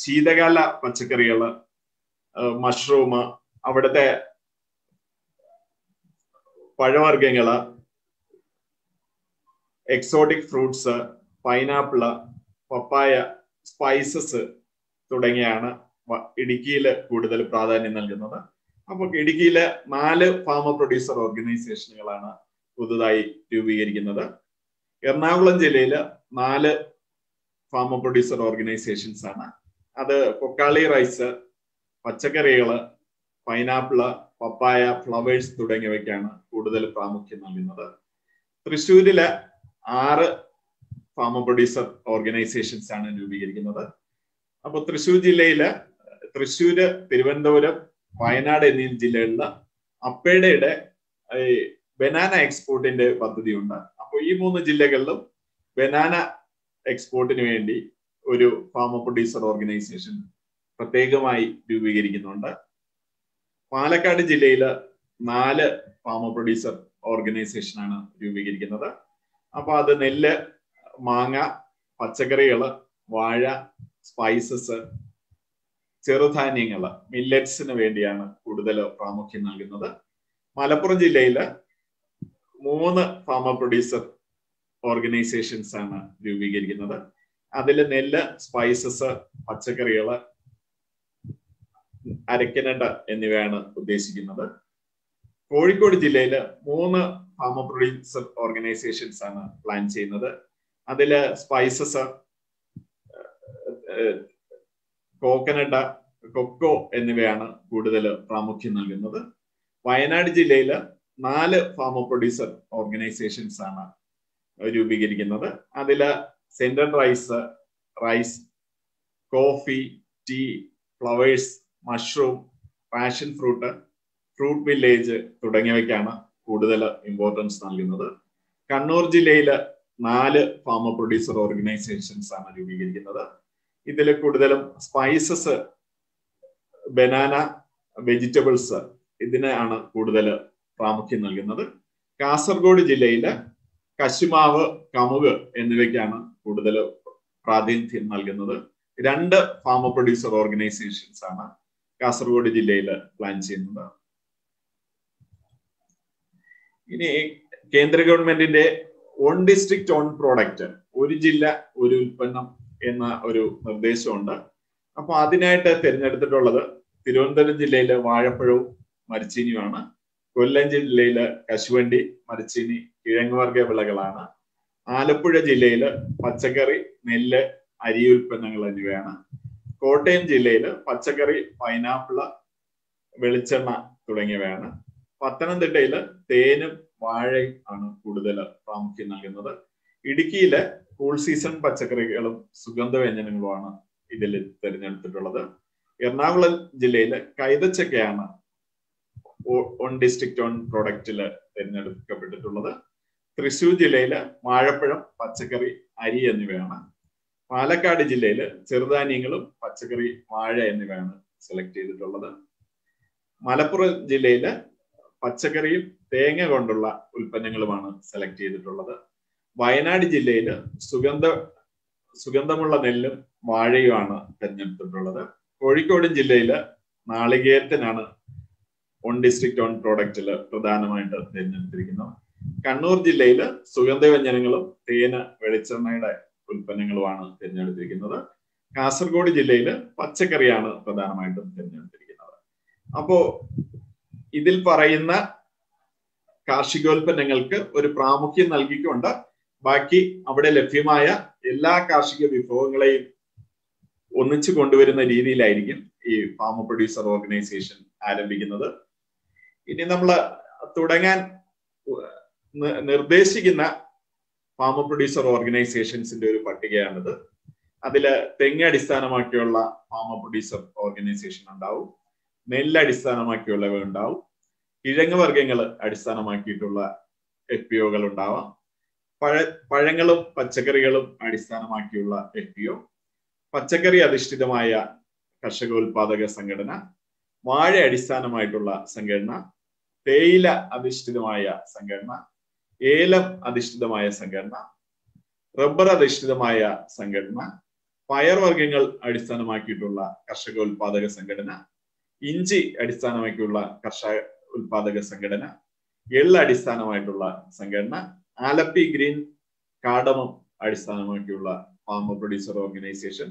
ശീതകാല പച്ചക്കറികള്, മഷ്റൂം, അവിടുത്തെ പഴവർഗ്ഗങ്ങള്, എക്സോട്ടിക് ഫ്രൂട്ട്സ്, പൈനാപ്പിള്, പപ്പായ, സ്പൈസസ് തുടങ്ങിയാണ് ഇടുക്കിയിൽ കൂടുതൽ പ്രാധാന്യം നൽകുന്നത്. അപ്പൊ ഇടുക്കിയിലെ 4 ഫാമ പ്രൊഡ്യൂസർ ഓർഗനൈസേഷനുകളാണ് പുതുതായി രൂപീകരിക്കുന്നത്. എറണാകുളം ജില്ലയിൽ 4 ഫാമ പ്രൊഡ്യൂസർ ഓർഗനൈസേഷൻസ് ആണ്. അത് പൊക്കാളി റൈസ്, പച്ചക്കറികള്, പൈനാപ്പിള്, പപ്പായ, ഫ്ലവേഴ്സ് തുടങ്ങിയവയ്ക്കാണ് കൂടുതൽ പ്രാമുഖ്യം നൽകുന്നത്. തൃശ്ശൂരിലെ 6 ഫാമ പ്രൊഡ്യൂസർ ഓർഗനൈസേഷൻസ് ആണ് രൂപീകരിക്കുന്നത്. അപ്പൊ തൃശ്ശൂർ ജില്ലയില് തൃശ്ശൂര്, തിരുവനന്തപുരം, വയനാട് എന്നീ ജില്ലകളില് അപ്പേടയുടെ ബനാന എക്സ്പോർട്ടിന്റെ പദ്ധതിയുണ്ട്. അപ്പോൾ ഈ 3 ജില്ലകളിലും ബനാന എക്സ്പോർട്ടിന് വേണ്ടി ഒരു ഫാമ പ്രൊഡ്യൂസർ ഓർഗനൈസേഷൻ പ്രത്യേകമായി രൂപീകരിക്കുന്നുണ്ട്. പാലക്കാട് ജില്ലയില് 4 ഫാമ പ്രൊഡ്യൂസർ ഓർഗനൈസേഷനാണ് രൂപീകരിക്കുന്നത്. അപ്പൊ അത് നെല്ല്, മാങ്ങ, പച്ചക്കറികള്, വാഴ, സ്പൈസസ്, ചെറുധാന്യങ്ങള്, മില്ലറ്റ്സിന് വേണ്ടിയാണ് കൂടുതൽ പ്രാമുഖ്യം നൽകുന്നത്. മലപ്പുറം ജില്ലയില് 3 ഫാമ പ്രൊഡ്യൂസർ ഓർഗനൈസേഷൻസ് ആണ് രൂപീകരിക്കുന്നത്. അതിൽ നെല്ല്, സ്പൈസസ്, പച്ചക്കറികള്, അരക്കനട്ട എന്നിവയാണ് ഉദ്ദേശിക്കുന്നത്. കോഴിക്കോട് ജില്ലയില് 3 ഫാമ പ്രൊഡ്യൂസർ ഓർഗനൈസേഷൻസ് ആണ് പ്ലാൻ ചെയ്യുന്നത്. അതില് സ്പൈസസ്, കോക്കനട്ട്, കൊക്കോ എന്നിവയാണ് കൂടുതൽ പ്രാമുഖ്യം നൽകുന്നത്. വയനാട് ജില്ലയില് 4 ഫാമ പ്രൊഡ്യൂസർ ഓർഗനൈസേഷൻസ് ആണ് രൂപീകരിക്കുന്നത്. അതില് centre rice, coffee, tea, flowers, mushroom, passion fruit, fruit village തുടങ്ങിയവയ്ക്കാണ് കൂടുതൽ ഇമ്പോർട്ടൻസ് നൽകുന്നത്. കണ്ണൂർ ജില്ലയില് 4 ഫാമ പ്രൊഡ്യൂസർ ഓർഗനൈസേഷൻസ് ആണ് രൂപീകരിക്കുന്നത്. ഇതിൽ കൂടുതലും സ്പൈസസ്, ബനാന, വെജിറ്റബിൾസ് ഇതിനാണ് കൂടുതൽ പ്രാമുഖ്യം നൽകുന്നത്. കാസർഗോഡ് ജില്ലയില് കശുമാവ്, കമുക് എന്നിവയ്ക്കാണ് കൂടുതൽ പ്രാതിനിധ്യം നൽകുന്നത്. 2 ഫാമ പ്രൊഡ്യൂസർ ഓർഗനൈസേഷൻസ് ആണ് കാസർഗോഡ് ജില്ലയിൽ പ്ലാൻ ചെയ്യുന്നത്. ഇനി കേന്ദ്ര ഗവൺമെന്റിന്റെ 1 ഡിസ്ട്രിക്ട് 1 പ്രോഡക്റ്റ്, ഒരു ജില്ല ഒരു ഉൽപ്പന്നം എന്ന ഒരു നിർദ്ദേശമുണ്ട്. അപ്പൊ അതിനായിട്ട് തിരഞ്ഞെടുത്തിട്ടുള്ളത് തിരുവനന്തപുരം ജില്ലയിലെ വാഴപ്പഴവും മരച്ചീനിയുമാണ്. കൊല്ലം ജില്ലയില് കശുവണ്ടി, മരച്ചീനി, കിഴങ്ങുവർഗ വിളകളാണ്. ആലപ്പുഴ ജില്ലയില് പച്ചക്കറി, നെല്ല്, അരി ഉൽപ്പന്നങ്ങൾ എന്നിവയാണ്. കോട്ടയം ജില്ലയില് പച്ചക്കറി, പൈനാപ്പിള്, വെളിച്ചെണ്ണ തുടങ്ങിയവയാണ്. പത്തനംതിട്ടയില് തേനും വാഴയും ആണ് കൂടുതൽ പ്രാമുഖ്യം നൽകുന്നത്. ഇടുക്കിയിലെ കൂൾ സീസൺ പച്ചക്കറികളും സുഗന്ധവ്യഞ്ജനങ്ങളുമാണ് ഇതിൽ തിരഞ്ഞെടുത്തിട്ടുള്ളത്. എറണാകുളം ജില്ലയിലെ കൈതച്ചക്കയാണ് 1 ഡിസ്ട്രിക്ട് 1 പ്രോഡക്റ്റില് തിരഞ്ഞെടുക്കപ്പെട്ടിട്ടുള്ളത്. തൃശ്ശൂർ ജില്ലയില് വാഴപ്പഴം, പച്ചക്കറി, അരി എന്നിവയാണ്. പാലക്കാട് ജില്ലയില് ചെറുധാന്യങ്ങളും പച്ചക്കറി, വാഴ എന്നിവയാണ് സെലക്ട് ചെയ്തിട്ടുള്ളത്. മലപ്പുറം ജില്ലയില് പച്ചക്കറിയും തേങ്ങ കൊണ്ടുള്ള ഉൽപ്പന്നങ്ങളുമാണ് സെലക്ട് ചെയ്തിട്ടുള്ളത്. വയനാട് ജില്ലയിൽ സുഗന്ധമുള്ള നെല്ലും വാഴയുമാണ് തെരഞ്ഞെടുത്തിട്ടുള്ളത്. കോഴിക്കോട് ജില്ലയില് നാളികേരത്തിനാണ് ഓൺ ഡിസ്ട്രിക്ട് ഓൺ പ്രോഡക്റ്റിൽ പ്രധാനമായിട്ട് തിരഞ്ഞെടുത്തിരിക്കുന്നത്. കണ്ണൂർ ജില്ലയില് സുഗന്ധവ്യഞ്ജനങ്ങളും തേന് വെളിച്ചെണ്ണയുടെ ഉൽപ്പന്നങ്ങളുമാണ് തിരഞ്ഞെടുത്തിരിക്കുന്നത്. കാസർഗോഡ് ജില്ലയില് പച്ചക്കറിയാണ് പ്രധാനമായിട്ടും തിരഞ്ഞെടുത്തിരിക്കുന്നത്. അപ്പോ ഇതിൽ പറയുന്ന കാർഷികോൽപ്പന്നങ്ങൾക്ക് ഒരു പ്രാമുഖ്യം നൽകിക്കൊണ്ട് ബാക്കി അവിടെ ലഭ്യമായ എല്ലാ കാർഷിക വിഭവങ്ങളെയും ഒന്നിച്ചു കൊണ്ടുവരുന്ന രീതിയിലായിരിക്കും ഈ ഫാമർ പ്രൊഡ്യൂസർ ഓർഗനൈസേഷൻ ആരംഭിക്കുന്നത്. ഇനി നമ്മൾ തുടങ്ങാൻ നിർദ്ദേശിക്കുന്ന ഫാമർ പ്രൊഡ്യൂസർ ഓർഗനൈസേഷൻസിന്റെ ഒരു പട്ടികയാണിത്. അതില് തെങ്ങ് അടിസ്ഥാനമാക്കിയുള്ള ഫാമർ പ്രൊഡ്യൂസർ ഓർഗനൈസേഷൻ ഉണ്ടാവും, നെല്ല് അടിസ്ഥാനമാക്കിയുള്ളവ ഉണ്ടാവും, കിഴങ്ങ് വർഗ്ഗങ്ങൾ അടിസ്ഥാനമാക്കിയിട്ടുള്ള FPOകൾ ഉണ്ടാവാം, പഴങ്ങളും പച്ചക്കറികളും അടിസ്ഥാനമാക്കിയുള്ള FPO, പച്ചക്കറി അധിഷ്ഠിതമായ കർഷകോൽപാദക സംഘടന, വാഴ അടിസ്ഥാനമായിട്ടുള്ള സംഘടന, തേയില അധിഷ്ഠിതമായ സംഘടന, ഏലം അധിഷ്ഠിതമായ സംഘടന, റബ്ബർ അധിഷ്ഠിതമായ സംഘടന, പയർവർഗ്ഗങ്ങൾ അടിസ്ഥാനമാക്കിയിട്ടുള്ള കർഷകോൽപാദക സംഘടന, ഇഞ്ചി അടിസ്ഥാനമാക്കിയുള്ള കർഷക ഉൽപാദക സംഘടന, എള്ള് അടിസ്ഥാനമായിട്ടുള്ള സംഘടന, ആലപ്പി ഗ്രീൻ കാഡമം അടിസ്ഥാനമാക്കിയുള്ള ഫാമർ പ്രൊഡ്യൂസർ ഓർഗനൈസേഷൻ,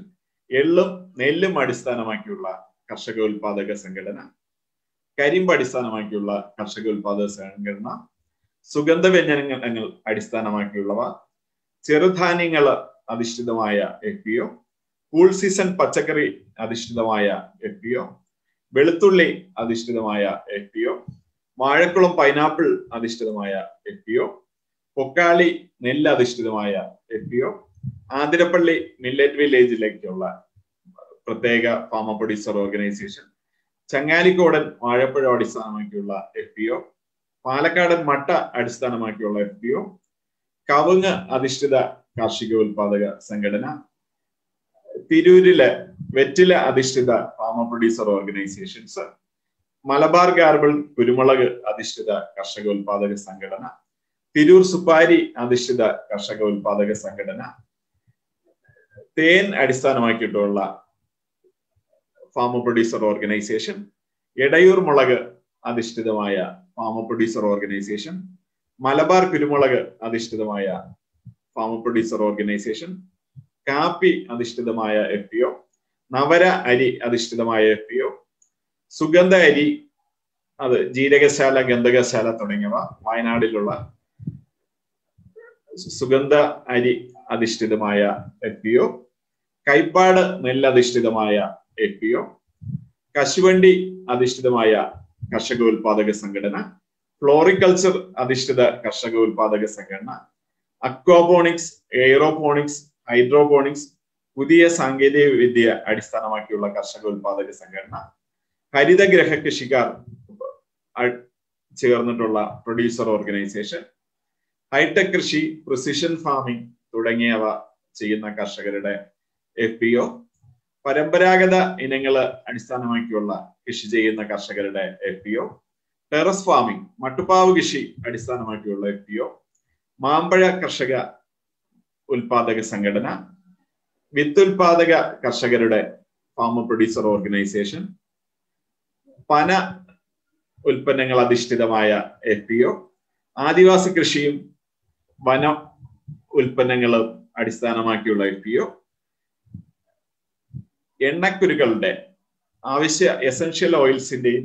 എള്ളും നെല്ലും അടിസ്ഥാനമാക്കിയുള്ള കർഷകോൽപാദക സംഘടന, കരിമ്പ് അടിസ്ഥാനമാക്കിയുള്ള കർഷകോൽപാദക സംഘടന, സുഗന്ധവ്യഞ്ജനങ്ങൾ അടിസ്ഥാനമാക്കിയുള്ളവ, ചെറുധാന്യങ്ങൾ അധിഷ്ഠിതമായ FPO, കൂൾ സീസൺ പച്ചക്കറി അധിഷ്ഠിതമായ FPO, വെളുത്തുള്ളി അധിഷ്ഠിതമായ FPO, വാഴക്കുളം പൈനാപ്പിൾ അധിഷ്ഠിതമായ FPO, പൊക്കാളി നെല്ല് അധിഷ്ഠിതമായ FPO, ആതിരപ്പള്ളി മില്ലറ്റ് വില്ലേജിലേക്കുള്ള പ്രത്യേക ഫാമർ പ്രൊഡ്യൂസർ ഓർഗനൈസേഷൻ, ചങ്ങാലിക്കോടൻ വാഴപ്പഴം അടിസ്ഥാനമാക്കിയുള്ള FPO, പാലക്കാടൻ മട്ട അടിസ്ഥാനമാക്കിയുള്ള FPO, കവുങ്ങ് അധിഷ്ഠിത കാർഷിക ഉൽപാദക സംഘടന, തിരൂരിലെ വെറ്റില അധിഷ്ഠിത farmer producer organisations, Malabar garble കുരുമുളക് അധിഷ്ഠിത കർഷക ഉൽപാദക സംഘടന, തിരൂർ സുപ്പാരി അധിഷ്ഠിത കർഷക ഉൽപാദക സംഘടന, തേൻ അടിസ്ഥാനമാക്കിയിട്ടുള്ള ഫാമർ പ്രൊഡ്യൂസർ ഓർഗനൈസേഷൻ, എടയൂർ മുളക് അധിഷ്ഠിതമായ ഫാമർ പ്രൊഡ്യൂസർ ഓർഗനൈസേഷൻ, മലബാർ കുരുമുളക് അധിഷ്ഠിതമായ ഫാമർ പ്രൊഡ്യൂസർ ഓർഗനൈസേഷൻ, കാപ്പി അധിഷ്ഠിതമായ FPO, നവര അരി അധിഷ്ഠിതമായ FPO, സുഗന്ധ അരി, അത് ജീരകശാല, ഗന്ധകശാല തുടങ്ങിയവ വയനാടിലുള്ള സുഗന്ധ അരി അധിഷ്ഠിതമായ FPO, കൈപ്പാട് നെല്ല് അധിഷ്ഠിതമായ FPO, കശുവണ്ടി അധിഷ്ഠിതമായ കർഷക ഉൽപാദക സംഘടന, ഫ്ലോറിക്കൾച്ചർ അധിഷ്ഠിത കർഷക ഉൽപാദക സംഘടന, അക്വാപോണിക്സ്, എയ്റോപോണിക്സ്, ഹൈഡ്രോപോണിക്സ്, പുതിയ സാങ്കേതിക വിദ്യ അടിസ്ഥാനമാക്കിയുള്ള കർഷക ഉൽപാദക സംഘടന, ഹരിതഗ്രഹ കൃഷിക്കാർ ചേർന്നിട്ടുള്ള പ്രൊഡ്യൂസർ ഓർഗനൈസേഷൻ, ഹൈടെക് കൃഷി, പ്രിസിഷൻ ഫാമിംഗ് തുടങ്ങിയവ ചെയ്യുന്ന കർഷകരുടെ FPO, പരമ്പരാഗത ഇനങ്ങൾ അടിസ്ഥാനമാക്കിയുള്ള കൃഷി ചെയ്യുന്ന കർഷകരുടെ FPO, ടെറസ് ഫാമിംഗ്, മട്ടുപ്പാവ് കൃഷി അടിസ്ഥാനമാക്കിയുള്ള FPO, മാമ്പഴ കർഷക ഉൽപാദക സംഘടന, വിത്തുൽപാദക കർഷകരുടെ ഫാമർ പ്രൊഡ്യൂസർ ഓർഗനൈസേഷൻ, പന ഉൽപ്പന്നങ്ങൾ അധിഷ്ഠിതമായ FPO, ആദിവാസി കൃഷിയും വന ഉൽപ്പന്നങ്ങളും അടിസ്ഥാനമാക്കിയുള്ള FPO, എണ്ണക്കുരുക്കളുടെ എസൻഷ്യൽ ഓയിൽസിന്റെയും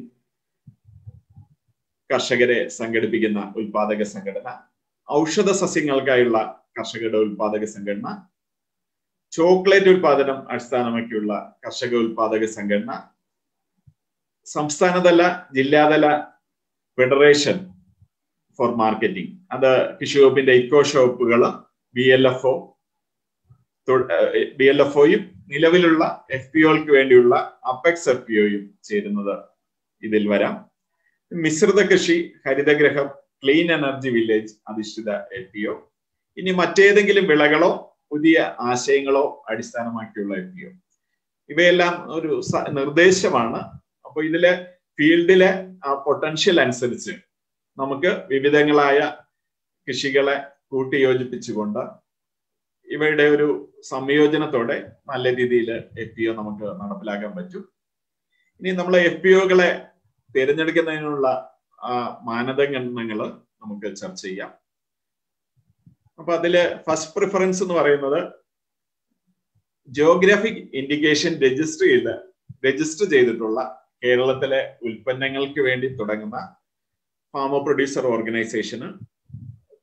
കർഷകരെ സംഘടിപ്പിക്കുന്ന ഉൽപാദക സംഘടന, ഔഷധ സസ്യങ്ങൾക്കായുള്ള കർഷകരുടെ ഉൽപാദക സംഘടന, ചോക്ലേറ്റ് ഉൽപാദനം അടിസ്ഥാനമാക്കിയുള്ള കർഷക ഉൽപാദക സംഘടന, സംസ്ഥാനതല ജില്ലാതല ഫെഡറേഷൻ ഫോർ മാർക്കറ്റിംഗ്, അത് കൃഷി വകുപ്പിന്റെ ഇക്കോ ഷോപ്പുകൾ, BLFOയും നിലവിലുള്ള FPOകൾക്ക് വേണ്ടിയുള്ള അപ്പെക്സ് FPOയും ചേരുന്നത് ഇതിൽ വരാം. മിശ്രിത കൃഷി, ഹരിതഗ്രഹം, ക്ലീൻ എനർജി വില്ലേജ് അധിഷ്ഠിത FPO, ഇനി മറ്റേതെങ്കിലും വിളകളോ പുതിയ ആശയങ്ങളോ അടിസ്ഥാനമാക്കിയുള്ള FPO. ഇവയെല്ലാം ഒരു നിർദ്ദേശമാണ്. അപ്പൊ ഇതിലെ ഫീൽഡിലെ ആ പൊട്ടൻഷ്യൽ അനുസരിച്ച് നമുക്ക് വിവിധങ്ങളായ കൃഷികളെ കൂട്ടിയോജിപ്പിച്ചുകൊണ്ട് ഇവയുടെ ഒരു സംയോജനത്തോടെ നല്ല രീതിയിൽ FPO നമുക്ക് നടപ്പിലാക്കാൻ പറ്റും. ഇനി നമ്മൾ FPOകളെ തിരഞ്ഞെടുക്കുന്നതിനുള്ള മാനദണ്ഡങ്ങൾ നമുക്ക് ചർച്ച ചെയ്യാം. അപ്പൊ അതില് ഫസ്റ്റ് പ്രിഫറൻസ് എന്ന് പറയുന്നത് ജിയോഗ്രാഫിക് ഇൻഡിക്കേഷൻ രജിസ്റ്റർ ചെയ്തിട്ടുള്ള കേരളത്തിലെ ഉൽപ്പന്നങ്ങൾക്ക് വേണ്ടി തുടങ്ങുന്ന ഫാമർ പ്രൊഡ്യൂസർ ഓർഗനൈസേഷന്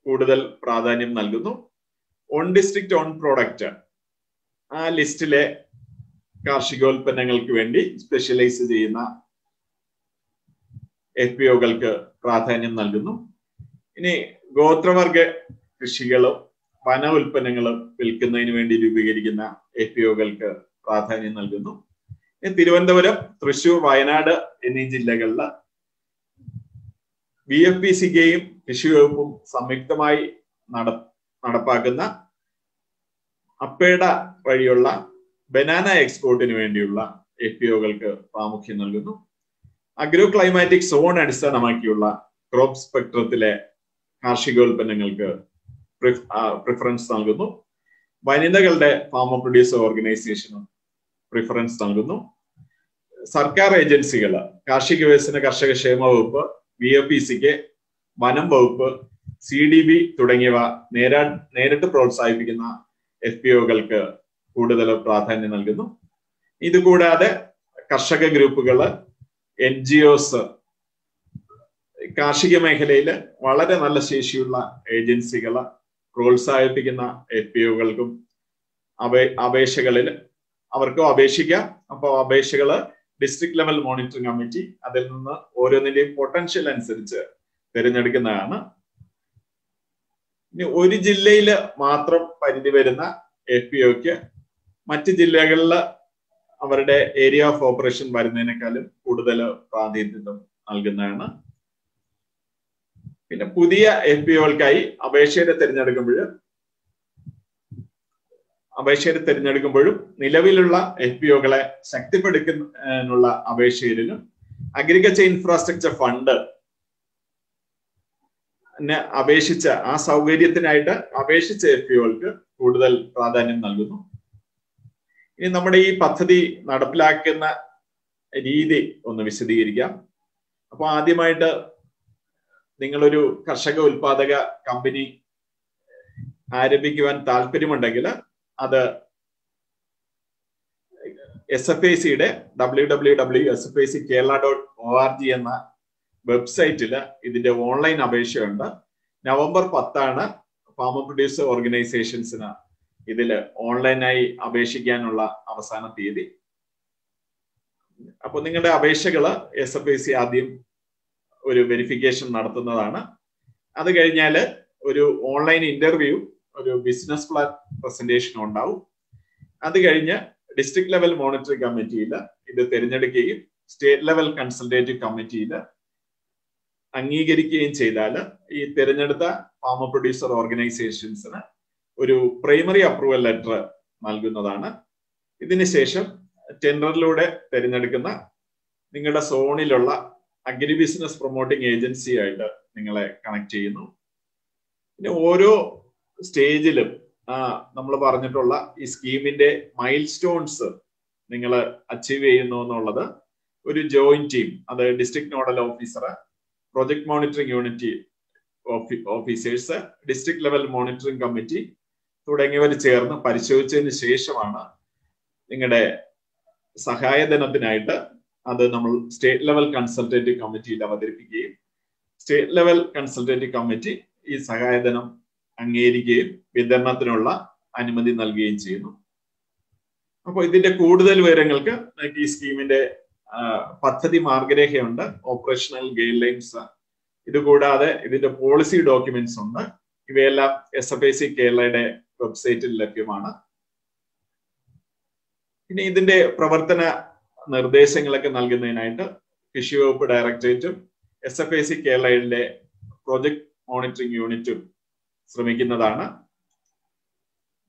കൂടുതൽ പ്രാധാന്യം നൽകുന്നു. ഓൺ ഡിസ്ട്രിക്ട് ഓൺ പ്രോഡക്റ്റ് ആ ലിസ്റ്റിലെ കാർഷികോൽപ്പന്നങ്ങൾക്ക് വേണ്ടി സ്പെഷ്യലൈസ് ചെയ്യുന്ന FPOകൾക്ക് പ്രാധാന്യം നൽകുന്നു. ഇനി ഗോത്രവർഗ കൃഷികളും വന ഉൽപ്പന്നങ്ങളും വിൽക്കുന്നതിന് വേണ്ടി രൂപീകരിക്കുന്ന FPOകൾക്ക് പ്രാധാന്യം നൽകുന്നു. തിരുവനന്തപുരം, തൃശൂർ, വയനാട് എന്നീ ജില്ലകളിൽ BFPCKയും കൃഷി വകുപ്പും സംയുക്തമായി നടപ്പാക്കുന്ന അപ്പേഡ വഴിയുള്ള ബനാന എക്സ്പോർട്ടിന് വേണ്ടിയുള്ള FPOകൾക്ക് പ്രാമുഖ്യം നൽകുന്നു. അഗ്രോ ക്ലൈമാറ്റിക് സോൺ അടിസ്ഥാനമാക്കിയുള്ള ക്രോപ്പ് സ്പെക്ട്രത്തിലെ കാർഷികോൽപ്പന്നങ്ങൾക്ക് പ്രിഫറൻസ് നൽകുന്നു. വനിതകളുടെ ഫാമർ പ്രൊഡ്യൂസർ ഓർഗനൈസേഷനും പ്രിഫറൻസ് നൽകുന്നു. സർക്കാർ ഏജൻസികൾ, കാർഷിക വികസന കർഷക ക്ഷേമ വകുപ്പ്, BFPCK, വനം വകുപ്പ്, CDB തുടങ്ങിയവ നേരിട്ട് പ്രോത്സാഹിപ്പിക്കുന്ന FPOകൾക്ക് കൂടുതൽ പ്രാധാന്യം നൽകുന്നു. ഇതുകൂടാതെ കർഷക ഗ്രൂപ്പുകള്, NGOs, കാർഷിക മേഖലയിൽ വളരെ നല്ല ശേഷിയുള്ള ഏജൻസികള് പ്രോത്സാഹിപ്പിക്കുന്ന FPOകൾക്കും അപേക്ഷകളിൽ അവർക്കും അപേക്ഷിക്കാം. അപ്പോൾ അപേക്ഷകള് ഡിസ്ട്രിക്ട് ലെവൽ മോണിറ്ററിംഗ് കമ്മിറ്റി അതിൽ നിന്ന് ഓരോന്നിന്റെയും പൊട്ടൻഷ്യൽ അനുസരിച്ച് തിരഞ്ഞെടുക്കുന്നതാണ്. ഇനി ഒരു ജില്ലയിൽ മാത്രം പരിധി വരുന്ന FPOക്ക് മറ്റ് ജില്ലകളിൽ അവരുടെ ഏരിയ ഓഫ് ഓപ്പറേഷൻ വരുന്നതിനേക്കാളും കൂടുതൽ പ്രാതിനിധ്യം നൽകുന്നതാണ്. പിന്നെ പുതിയ FPOകൾക്കായി അപേക്ഷയുടെ തിരഞ്ഞെടുക്കുമ്പോഴും നിലവിലുള്ള FPOകളെ ശക്തിപ്പെടുത്തുന്നതിനുള്ള അപേക്ഷയിലും അഗ്രികൾച്ചർ ഇൻഫ്രാസ്ട്രക്ചർ ഫണ്ട് അപേക്ഷിച്ച ആ സൗകര്യത്തിനായിട്ട് അപേക്ഷിച്ച FPOകൾക്ക് കൂടുതൽ പ്രാധാന്യം നൽകുന്നു. ഇനി നമ്മുടെ ഈ പദ്ധതി നടപ്പിലാക്കുന്ന രീതി ഒന്ന് വിശദീകരിക്കാം. അപ്പൊ ആദ്യമായിട്ട് നിങ്ങളൊരു കർഷക ഉൽപാദക കമ്പനി ആരംഭിക്കുവാൻ താല്പര്യമുണ്ടെങ്കിൽ അത് SFACയുടെ www.sfackerala.org എന്ന വെബ്സൈറ്റിൽ ഇതിന്റെ ഓൺലൈൻ അപേക്ഷയുണ്ട്. നവംബർ 10 ഫാമർ പ്രൊഡ്യൂസർ ഓർഗനൈസേഷൻസിന് ഇതിൽ ഓൺലൈനായി അപേക്ഷിക്കാനുള്ള അവസാന തീയതി. അപ്പൊ നിങ്ങളുടെ അപേക്ഷകള് SFAC ആദ്യം ഒരു വെരിഫിക്കേഷൻ നടത്തുന്നതാണ്. അത് കഴിഞ്ഞാൽ ഒരു ഓൺലൈൻ ഇന്റർവ്യൂ, ഒരു ബിസിനസ് പ്ലാൻ പ്രസന്റേഷൻ ഉണ്ടാവും. അത് കഴിഞ്ഞ് ഡിസ്ട്രിക്ട് ലെവൽ മോണിറ്ററിംഗ് കമ്മിറ്റിയിൽ ഇത് തിരഞ്ഞെടുക്കുകയും സ്റ്റേറ്റ് ലെവൽ കൺസൾട്ടേറ്റീവ് കമ്മിറ്റിയിൽ അംഗീകരിക്കുകയും ചെയ്താൽ ഈ തിരഞ്ഞെടുത്ത ഫാമർ പ്രൊഡ്യൂസർ ഓർഗനൈസേഷൻസിന് ഒരു പ്രൈമറി അപ്രൂവൽ ലെറ്റർ നൽകുന്നതാണ്. ഇതിനുശേഷം ടെൻഡറിലൂടെ തിരഞ്ഞെടുക്കുന്ന നിങ്ങളുടെ സോണിലുള്ള അഗ്രി ബിസിനസ് പ്രൊമോട്ടിംഗ് ഏജൻസിയായിട്ട് നിങ്ങളെ കണക്ട് ചെയ്യുന്നു. പിന്നെ ഓരോ സ്റ്റേജിലും നമ്മൾ പറഞ്ഞിട്ടുള്ള ഈ സ്കീമിന്റെ മൈൽ സ്റ്റോൺസ് നിങ്ങൾ അച്ചീവ് ചെയ്യുന്നു എന്നുള്ളത് ഒരു ജോയിന്റ് ടീം, അത് district nodal officer, project monitoring unit officers, district level monitoring committee തുടങ്ങിയവർ ചേർന്ന് പരിശോധിച്ചതിന് ശേഷമാണ് നിങ്ങളുടെ സഹായധനത്തിനായിട്ട് അത് നമ്മൾ സ്റ്റേറ്റ് ലെവൽ കൺസൾട്ടേറ്റീവ് കമ്മിറ്റിയിൽ അവതരിപ്പിക്കുകയും സ്റ്റേറ്റ് ലെവൽ കൺസൾട്ടേറ്റീവ് കമ്മിറ്റി ഈ സഹായധനം അംഗീകരിക്കുകയും വിതരണത്തിനുള്ള അനുമതി നൽകുകയും ചെയ്യുന്നു. അപ്പോൾ ഇതിന്റെ കൂടുതൽ വിവരങ്ങൾക്ക് ഈ സ്കീമിന്റെ പദ്ധതി മാർഗരേഖയുണ്ട്, ഓപ്പറേഷണൽ ഗൈഡ് ലൈൻസ്, ഇതുകൂടാതെ ഇതിന്റെ പോളിസി ഡോക്യുമെന്റ്സ് ഉണ്ട്. ഇവയെല്ലാം SFAC കേരളയുടെ വെബ്സൈറ്റിൽ ലഭ്യമാണ്. ഇനി ഇതിന്റെ പ്രവർത്തന നിർദ്ദേശങ്ങളൊക്കെ നൽകുന്നതിനായിട്ട് കൃഷി വകുപ്പ് ഡയറക്ടറേറ്റും SFAC കേരളയുടെ പ്രൊജക്ട് മോണിറ്ററിംഗ് യൂണിറ്റും ശ്രമിക്കുന്നതാണ്.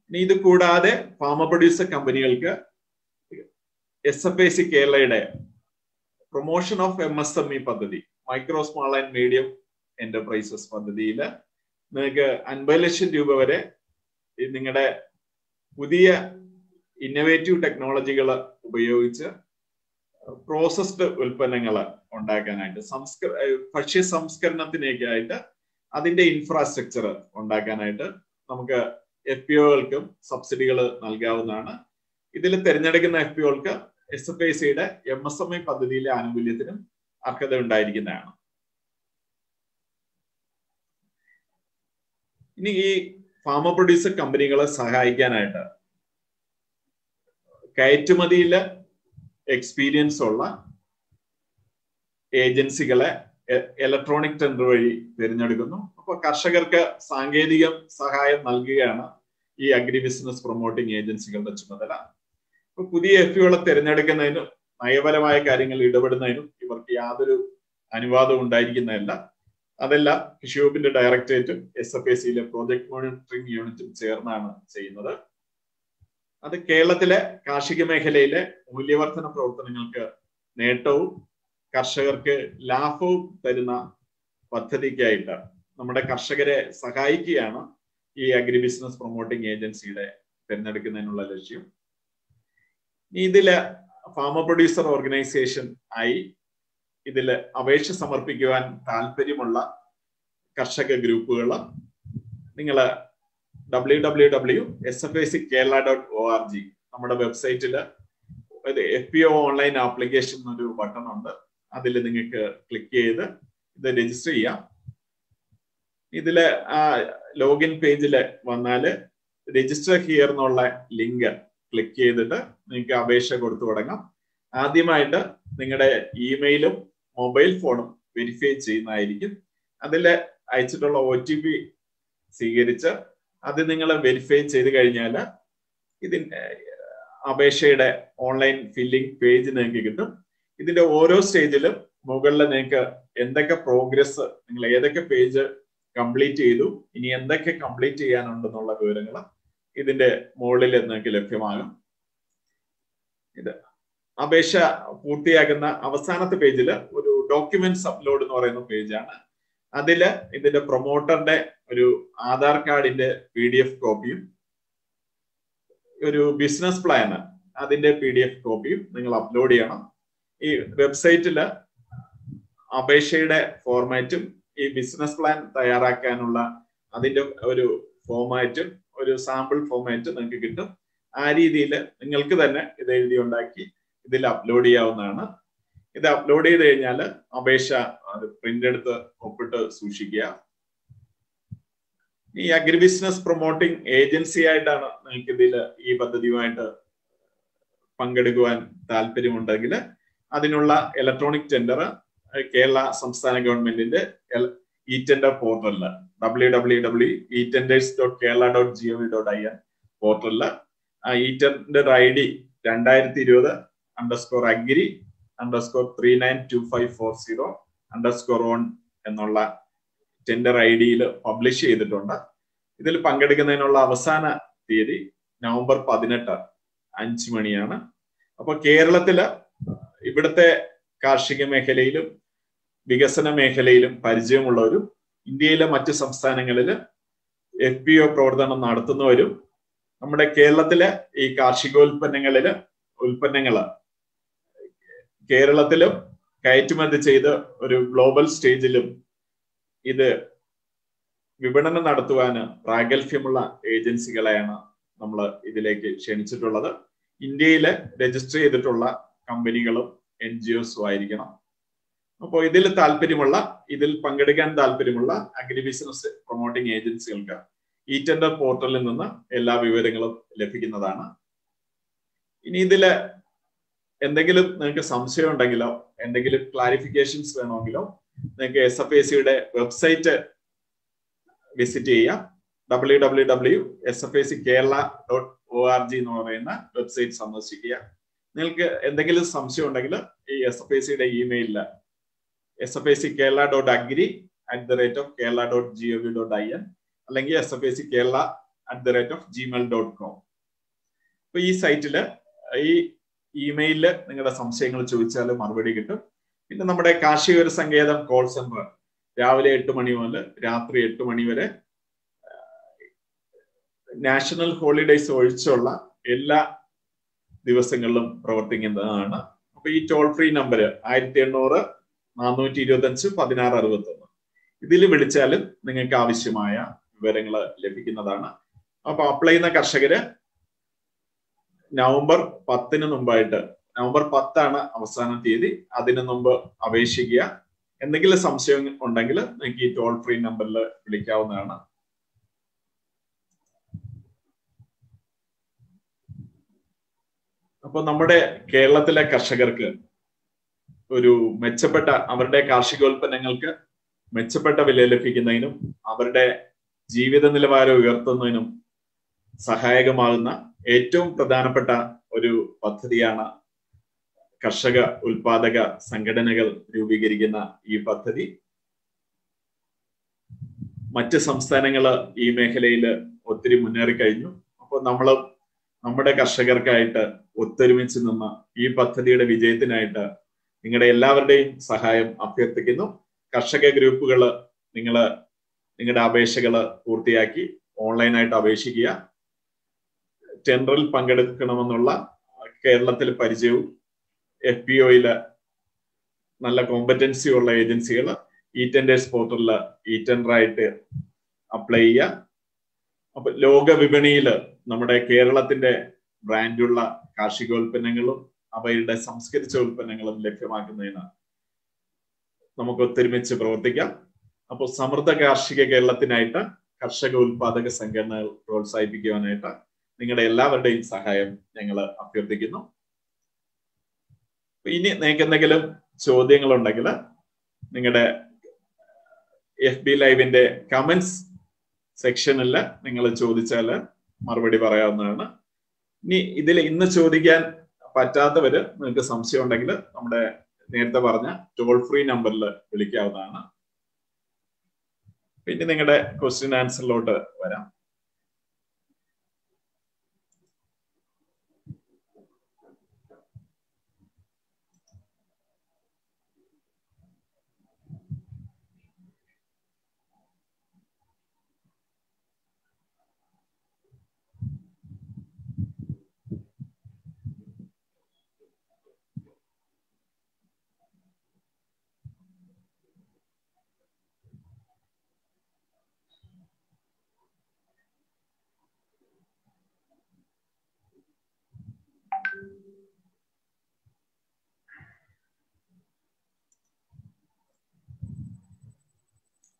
ഇനി ഇത് കൂടാതെ ഫാമർ പ്രൊഡ്യൂസർ കമ്പനികൾക്ക് SFAC കേരളയുടെ പ്രൊമോഷൻ ഓഫ് MSME പദ്ധതി, micro small and medium enterprises പദ്ധതിയിൽ നിങ്ങൾക്ക് 50 ലക്ഷം രൂപ വരെ നിങ്ങളുടെ പുതിയ ഇന്നോവേറ്റീവ് ടെക്നോളജികൾ ഉപയോഗിച്ച് പ്രോസസ്ഡ് ഉൽപ്പന്നങ്ങൾ ഉണ്ടാക്കാനായിട്ട് ഭക്ഷ്യ സംസ്കരണത്തിനേക്കായിട്ട് അതിന്റെ ഇൻഫ്രാസ്ട്രക്ചർ ഉണ്ടാക്കാനായിട്ട് നമുക്ക് FPOകൾക്കും സബ്സിഡികൾ നൽകാവുന്നതാണ്. ഇതിൽ തിരഞ്ഞെടുക്കുന്ന FPOകൾക്ക് SFICയുടെ MSME പദ്ധതിയിലെ ആനുകൂല്യത്തിനും അർഹത ഉണ്ടായിരിക്കുന്നതാണ്. ഇനി ഈ ഫാമ പ്രൊഡ്യൂസർ കമ്പനികളെ സഹായിക്കാനായിട്ട് കയറ്റുമതിയിൽ എക്സ്പീരിയൻസ് ഉള്ള ഏജൻസികളെ ഇലക്ട്രോണിക് ടെൻഡർ വഴി തിരഞ്ഞെടുക്കുന്നു. അപ്പൊ കർഷകർക്ക് സാങ്കേതിക സഹായം നൽകുകയാണ് ഈ അഗ്രി ബിസിനസ് പ്രൊമോട്ടിംഗ് ഏജൻസികളുടെ ചുമതല. അപ്പൊ പുതിയ FPOകളെ തിരഞ്ഞെടുക്കുന്നതിനും നയപരമായ കാര്യങ്ങൾ ഇടപെടുന്നതിനും ഇവർക്ക് യാതൊരു അനുവാദവും ഉണ്ടായിരിക്കുന്നതല്ല. അതെല്ലാം കൃഷി വകുപ്പിന്റെ ഡയറക്ടറേറ്റും SFICയിലെ പ്രോജക്ട് മോണിറ്ററിംഗ് യൂണിറ്റും ചേർന്നാണ് ചെയ്യുന്നത്. അത് കേരളത്തിലെ കാർഷിക മേഖലയിലെ മൂല്യവർദ്ധന പ്രവർത്തനങ്ങൾക്ക് നേട്ടവും കർഷകർക്ക് ലാഭവും തരുന്ന പദ്ധതിക്കായിട്ട് നമ്മുടെ കർഷകരെ സഹായിക്കുകയാണ് ഈ അഗ്രി ബിസിനസ് പ്രൊമോട്ടിംഗ് ഏജൻസിയുടെ തിരഞ്ഞെടുക്കുന്നതിനുള്ള ലക്ഷ്യം. ഇതില് ഫാമ പ്രൊഡ്യൂസർ ഓർഗനൈസേഷൻ ആയി ഇതിൽ അപേക്ഷ സമർപ്പിക്കുവാൻ താല്പര്യമുള്ള കർഷക ഗ്രൂപ്പുകൾ നിങ്ങൾ www.sfic.kerala.org നമ്മുടെ വെബ്സൈറ്റിൽ FPO ഓൺലൈൻ ആപ്ലിക്കേഷൻ എന്നൊരു ബട്ടൺ ഉണ്ട്. അതിൽ നിങ്ങൾക്ക് ക്ലിക്ക് ചെയ്ത് ഇത് രജിസ്റ്റർ ചെയ്യാം. ഇതില് ലോഗിൻ പേജിൽ വന്നാല് രജിസ്റ്റർ ഹിയർ എന്നുള്ള ലിങ്ക് ക്ലിക്ക് ചെയ്തിട്ട് നിങ്ങൾക്ക് അപേക്ഷ കൊടുത്തു തുടങ്ങാം. ആദ്യമായിട്ട് നിങ്ങളുടെ ഇമെയിലും മൊബൈൽ ഫോണും വെരിഫൈ ചെയ്യുന്നതായിരിക്കും. അതിൽ അയച്ചിട്ടുള്ള OTP സ്വീകരിച്ച് അത് നിങ്ങൾ വെരിഫൈ ചെയ്ത് കഴിഞ്ഞാൽ ഇതിന്റെ അപേക്ഷയുടെ ഓൺലൈൻ ഫില്ലിംഗ് പേജ് നിങ്ങൾക്ക് കിട്ടും. ഇതിന്റെ ഓരോ സ്റ്റേജിലും മുകളിൽ നിങ്ങൾക്ക് എന്തൊക്കെ പ്രോഗ്രസ്, നിങ്ങൾ ഏതൊക്കെ പേജ് കംപ്ലീറ്റ് ചെയ്തു, ഇനി എന്തൊക്കെ കംപ്ലീറ്റ് ചെയ്യാനുണ്ടെന്നുള്ള വിവരങ്ങൾ ഇതിന്റെ മുകളിൽ നിങ്ങൾക്ക് ലഭ്യമാകും. ഇത് അപേക്ഷ പൂർത്തിയാക്കുന്ന അവസാനത്തെ പേജിൽ ഒരു ഡോക്യുമെന്റ്സ് അപ്ലോഡ് എന്ന് പറയുന്ന പേജാണ്. അതില് ഇതിന്റെ പ്രൊമോട്ടറിന്റെ ഒരു ആധാർ കാർഡിന്റെ PDF കോപ്പിയും ഒരു ബിസിനസ് പ്ലാന് അതിന്റെ PDF കോപ്പിയും നിങ്ങൾ അപ്ലോഡ് ചെയ്യണം. ഈ വെബ്സൈറ്റില് അപേക്ഷയുടെ ഫോർമാറ്റും ഈ ബിസിനസ് പ്ലാൻ തയ്യാറാക്കാനുള്ള അതിന്റെ ഒരു ഫോർമാറ്റും ഒരു സാമ്പിൾ ഫോർമാറ്റും നിങ്ങൾക്ക് കിട്ടും. ആ രീതിയിൽ നിങ്ങൾക്ക് തന്നെ ഇത് എഴുതി ഉണ്ടാക്കി ഇതിൽ അപ്ലോഡ് ചെയ്യാവുന്നതാണ്. ഇത് അപ്ലോഡ് ചെയ്ത് കഴിഞ്ഞാൽ അപേക്ഷ പ്രിന്റ് എടുത്ത് ഒപ്പിട്ട് സൂക്ഷിക്കുക. ഈ അഗ്രി ബിസിനസ് പ്രൊമോട്ടിംഗ് ഏജൻസി ആയിട്ടാണ് നിങ്ങൾക്ക് ഇതിൽ ഈ പദ്ധതിയുമായിട്ട് പങ്കെടുക്കുവാൻ താല്പര്യമുണ്ടെങ്കിൽ അതിനുള്ള ഇലക്ട്രോണിക് ടെൻഡർ കേരള സംസ്ഥാന ഗവൺമെന്റിന്റെ ഇ-ടെൻഡർ പോർട്ടലില് www.etenders.kerala.gov.in പോർട്ടലില് ഇ-ടെൻഡർ ID 2020-agri_392540_on എന്നുള്ള ടെൻഡർ IDയിൽ പബ്ലിഷ് ചെയ്തിട്ടുണ്ട്. ഇതിൽ പങ്കെടുക്കുന്നതിനുള്ള അവസാന തീയതി നവംബർ 18 5 മണിയാണ്. അപ്പൊ കേരളത്തില് ഇവിടുത്തെ കാർഷിക മേഖലയിലും വികസന മേഖലയിലും പരിചയമുള്ളവരും ഇന്ത്യയിലെ മറ്റു സംസ്ഥാനങ്ങളിൽ FPO പ്രവർത്തനം നടത്തുന്നവരും നമ്മുടെ കേരളത്തിലെ ഈ ഉൽപ്പന്നങ്ങള് കേരളത്തിലും കയറ്റുമതി ചെയ്ത് ഒരു ഗ്ലോബൽ സ്റ്റേജിലും ഇത് വിപണനം നടത്തുവാന് പ്രാഗൽഭ്യമുള്ള ഏജൻസികളെയാണ് നമ്മൾ ഇതിലേക്ക് ക്ഷണിച്ചിട്ടുള്ളത്. ഇന്ത്യയിലെ രജിസ്റ്റർ ചെയ്തിട്ടുള്ള കമ്പനികളും NGOസും ആയിരിക്കണം. അപ്പോൾ ഇതിൽ പങ്കെടുക്കാൻ താല്പര്യമുള്ള അഗ്രി ബിസിനസ് പ്രൊമോട്ടിംഗ് ഏജൻസികൾക്ക് ഇ-ടെൻഡർ പോർട്ടലിൽ നിന്ന് എല്ലാ വിവരങ്ങളും ലഭിക്കുന്നതാണ്. ഇനി ഇതില് എന്തെങ്കിലും നിങ്ങൾക്ക് സംശയം ഉണ്ടെങ്കിലോ എന്തെങ്കിലും ക്ലാരിഫിക്കേഷൻസ് വേണമെങ്കിലോ നിങ്ങൾക്ക് SFICയുടെ വെബ്സൈറ്റ് വിസിറ്റ് ചെയ്യാം. www.sfic.kerala.org എന്ന് പറയുന്ന വെബ്സൈറ്റ് സന്ദർശിക്കുക. നിങ്ങൾക്ക് എന്തെങ്കിലും സംശയം ഉണ്ടെങ്കിൽ ഈ SFICയുടെ ഇമെയിലില് sfic.kerala.agri@kerala.gov.in അല്ലെങ്കിൽ sfic.kerala@gmail.com. അപ്പൊ ഈ സൈറ്റില് ഈ ഇമെയിലില് നിങ്ങളുടെ സംശയങ്ങൾ ചോദിച്ചാൽ മറുപടി കിട്ടും. പിന്നെ നമ്മുടെ കാർഷിക ഒരു സങ്കേതം കോൾ സെന്റർ രാവിലെ 8 മണി മുതൽ രാത്രി 8 മണി വരെ നാഷണൽ ഹോളിഡേയ്സ് ഒഴിച്ചുള്ള എല്ലാ ദിവസങ്ങളിലും പ്രവർത്തിക്കുന്നതാണ്. അപ്പൊ ഈ ടോൾ ഫ്രീ നമ്പർ 1800-425-1661 ഇതിൽ വിളിച്ചാലും നിങ്ങൾക്ക് ആവശ്യമായ വിവരങ്ങൾ ലഭിക്കുന്നതാണ്. അപ്പൊ അപ്ലൈ ചെയ്യുന്ന കർഷകര് നവംബർ 10 മുമ്പായിട്ട്, നവംബർ 10 അവസാന തീയതി, അതിനു മുമ്പ് അപേക്ഷിക്കുക. എന്തെങ്കിലും സംശയം ഉണ്ടെങ്കിൽ നിങ്ങൾക്ക് ഈ ടോൾ ഫ്രീ നമ്പറിൽ വിളിക്കാവുന്നതാണ്. അപ്പൊ നമ്മുടെ കേരളത്തിലെ കർഷകർക്ക് ഒരു മെച്ചപ്പെട്ട, അവരുടെ കാർഷികോൽപ്പന്നങ്ങൾക്ക് മെച്ചപ്പെട്ട വില ലഭിക്കുന്നതിനും അവരുടെ ജീവിത നിലവാരം ഉയർത്തുന്നതിനും സഹായകമാകുന്ന ഏറ്റവും പ്രധാനപ്പെട്ട ഒരു പദ്ധതിയാണ് കർഷക ഉൽപാദക സംഘടനകൾ രൂപീകരിക്കുന്ന ഈ പദ്ധതി. മറ്റ് സംസ്ഥാനങ്ങള് ഈ മേഖലയിൽ ഒത്തിരി മുന്നേറി കഴിഞ്ഞു. അപ്പോൾ നമ്മൾ നമ്മുടെ കർഷകർക്കായിട്ട് ഒത്തൊരുമിച്ച് നിന്ന് ഈ പദ്ധതിയുടെ വിജയത്തിനായിട്ട് നിങ്ങളുടെ എല്ലാവരുടെയും സഹായം അഭ്യർത്ഥിക്കുന്നു. കർഷക ഗ്രൂപ്പുകൾ നിങ്ങളുടെ അപേക്ഷകൾ പൂർത്തിയാക്കി ഓൺലൈനായിട്ട് അപേക്ഷിക്കുക. ടെൻഡറിൽ പങ്കെടുക്കണമെന്നുള്ള കേരളത്തിൽ പരിചയവും FPOയില് നല്ല കോമ്പറ്റൻസി ഉള്ള ഏജൻസികൾ ഇ ടെൻഡേഴ്സ് പോർട്ടലിൽ ഇ ടെൻഡറായിട്ട് അപ്ലൈ ചെയ്യുക. അപ്പൊ ലോക വിപണിയിൽ നമ്മുടെ കേരളത്തിന്റെ ബ്രാൻഡുള്ള കാർഷികോൽപ്പന്നങ്ങളും അവയുടെ സംസ്കരിച്ച ഉൽപ്പന്നങ്ങളും ലഭ്യമാക്കുന്നതിന് നമുക്ക് ഒത്തൊരുമിച്ച് പ്രവർത്തിക്കാം. അപ്പോൾ സമൃദ്ധ കാർഷിക കേരളത്തിനായിട്ട് കർഷക ഉൽപാദക സംഘടനകൾ പ്രോത്സാഹിപ്പിക്കുവാനായിട്ട് നിങ്ങളുടെ എല്ലാവരുടെയും സഹായം ഞങ്ങൾ അഭ്യർത്ഥിക്കുന്നു. ഇനി നിങ്ങൾക്ക് എന്തെങ്കിലും ചോദ്യങ്ങളുണ്ടെങ്കിൽ നിങ്ങളുടെ FB ലൈവിന്റെ കമന്റ്സ് സെക്ഷനിൽ നിങ്ങൾ ചോദിച്ചാൽ മറുപടി പറയാവുന്നതാണ്. ഇനി ഇന്ന് ചോദിക്കാൻ പറ്റാത്തവര്, നിങ്ങൾക്ക് സംശയം ഉണ്ടെങ്കിൽ നമ്മുടെ നേരത്തെ പറഞ്ഞ ടോൾ ഫ്രീ നമ്പറിൽ വിളിക്കാവുന്നതാണ്. പിന്നെ നിങ്ങളുടെ ക്വസ്റ്റ്യൻ ആൻസറിലോട്ട് വരാം.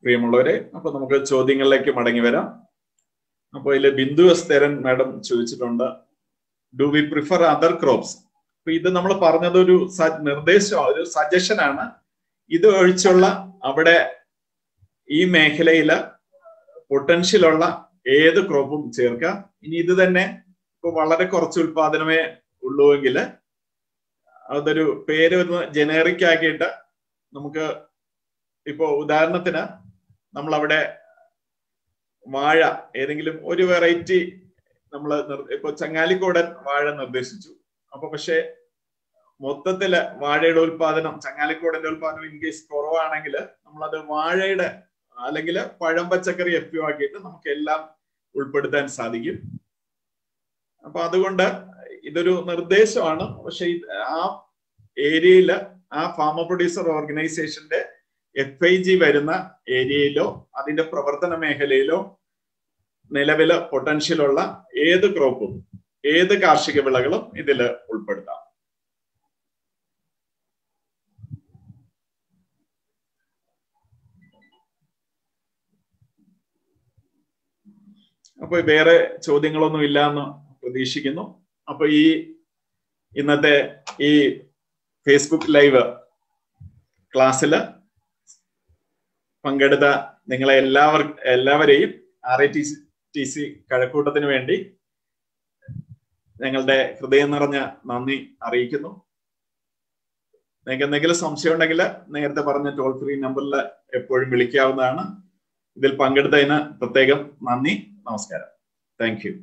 പ്രിയമുള്ളവരെ, അപ്പൊ നമുക്ക് ചോദ്യങ്ങളിലേക്ക് മടങ്ങി വരാം. അപ്പൊ ഇതിൽ ബിന്ദു എസ്തേരൻ മാഡം ചോദിച്ചിട്ടുണ്ട്, do we prefer other crops? അപ്പൊ ഇത് നമ്മൾ പറഞ്ഞത് ഒരു നിർദ്ദേശം, ഒരു സജഷൻ ആണ്. ഇത് ഒഴിച്ചുള്ള അവിടെ ഈ മേഖലയില് പൊട്ടൻഷ്യൽ ഉള്ള ഏത് ക്രോപ്പും ചേർക്കാം. ഇനി ഇത് തന്നെ ഇപ്പൊ വളരെ കുറച്ച് ഉൽപാദനമേ ഉള്ളൂവെങ്കിൽ അതൊരു പേര് ഒന്ന് ജനറിക് ആക്കിയിട്ട് നമുക്ക്, ഇപ്പോ ഉദാഹരണത്തിന് നമ്മളവിടെ വാഴ ഏതെങ്കിലും ഒരു വെറൈറ്റി നമ്മൾ ഇപ്പൊ ചങ്ങാലിക്കോടൻ വാഴ നിർദ്ദേശിച്ചു. അപ്പൊ പക്ഷെ മൊത്തത്തില് വാഴയുടെ ഉൽപാദനം, ചങ്ങാലിക്കോടന്റെ ഉൽപാദനം ഇൻ കേസ് കുറവാണെങ്കിൽ നമ്മളത് വാഴയുടെ അല്ലെങ്കിൽ പഴം പച്ചക്കറി FPO ആക്കിയിട്ട് നമുക്ക് എല്ലാം ഉൾപ്പെടുത്താൻ സാധിക്കും. അപ്പൊ അതുകൊണ്ട് ഇതൊരു നിർദ്ദേശമാണ്. പക്ഷെ ആ ഏരിയയില്, ആ ഫാമർ പ്രൊഡ്യൂസർ ഓർഗനൈസേഷന്റെ FIG വരുന്ന ഏരിയയിലോ അതിന്റെ പ്രവർത്തന മേഖലയിലോ നിലവില് പൊട്ടൻഷ്യൽ ഉള്ള ഏത് ക്രോപ്പും ഏത് കാർഷിക വിളകളും ഇതിൽ ഉൾപ്പെടുത്താം. അപ്പൊ വേറെ ചോദ്യങ്ങളൊന്നും ഇല്ല എന്ന് പ്രതീക്ഷിക്കുന്നു. അപ്പൊ ഇന്നത്തെ ഈ ഫേസ്ബുക്ക് ലൈവ് ക്ലാസ്സില് പങ്കെടുത്ത നിങ്ങളെ എല്ലാവരെയും RITC കഴക്കൂട്ടത്തിന് വേണ്ടി ഞങ്ങളുടെ ഹൃദയം നിറഞ്ഞ നന്ദി അറിയിക്കുന്നു. നിങ്ങൾക്ക് എന്തെങ്കിലും സംശയം ഉണ്ടെങ്കിൽ നേരത്തെ പറഞ്ഞ ടോൾ ഫ്രീ നമ്പറിൽ എപ്പോഴും വിളിക്കാവുന്നതാണ്. ഇതിൽ പങ്കെടുത്തതിന് പ്രത്യേകം നന്ദി. നമസ്കാരം. Thank you.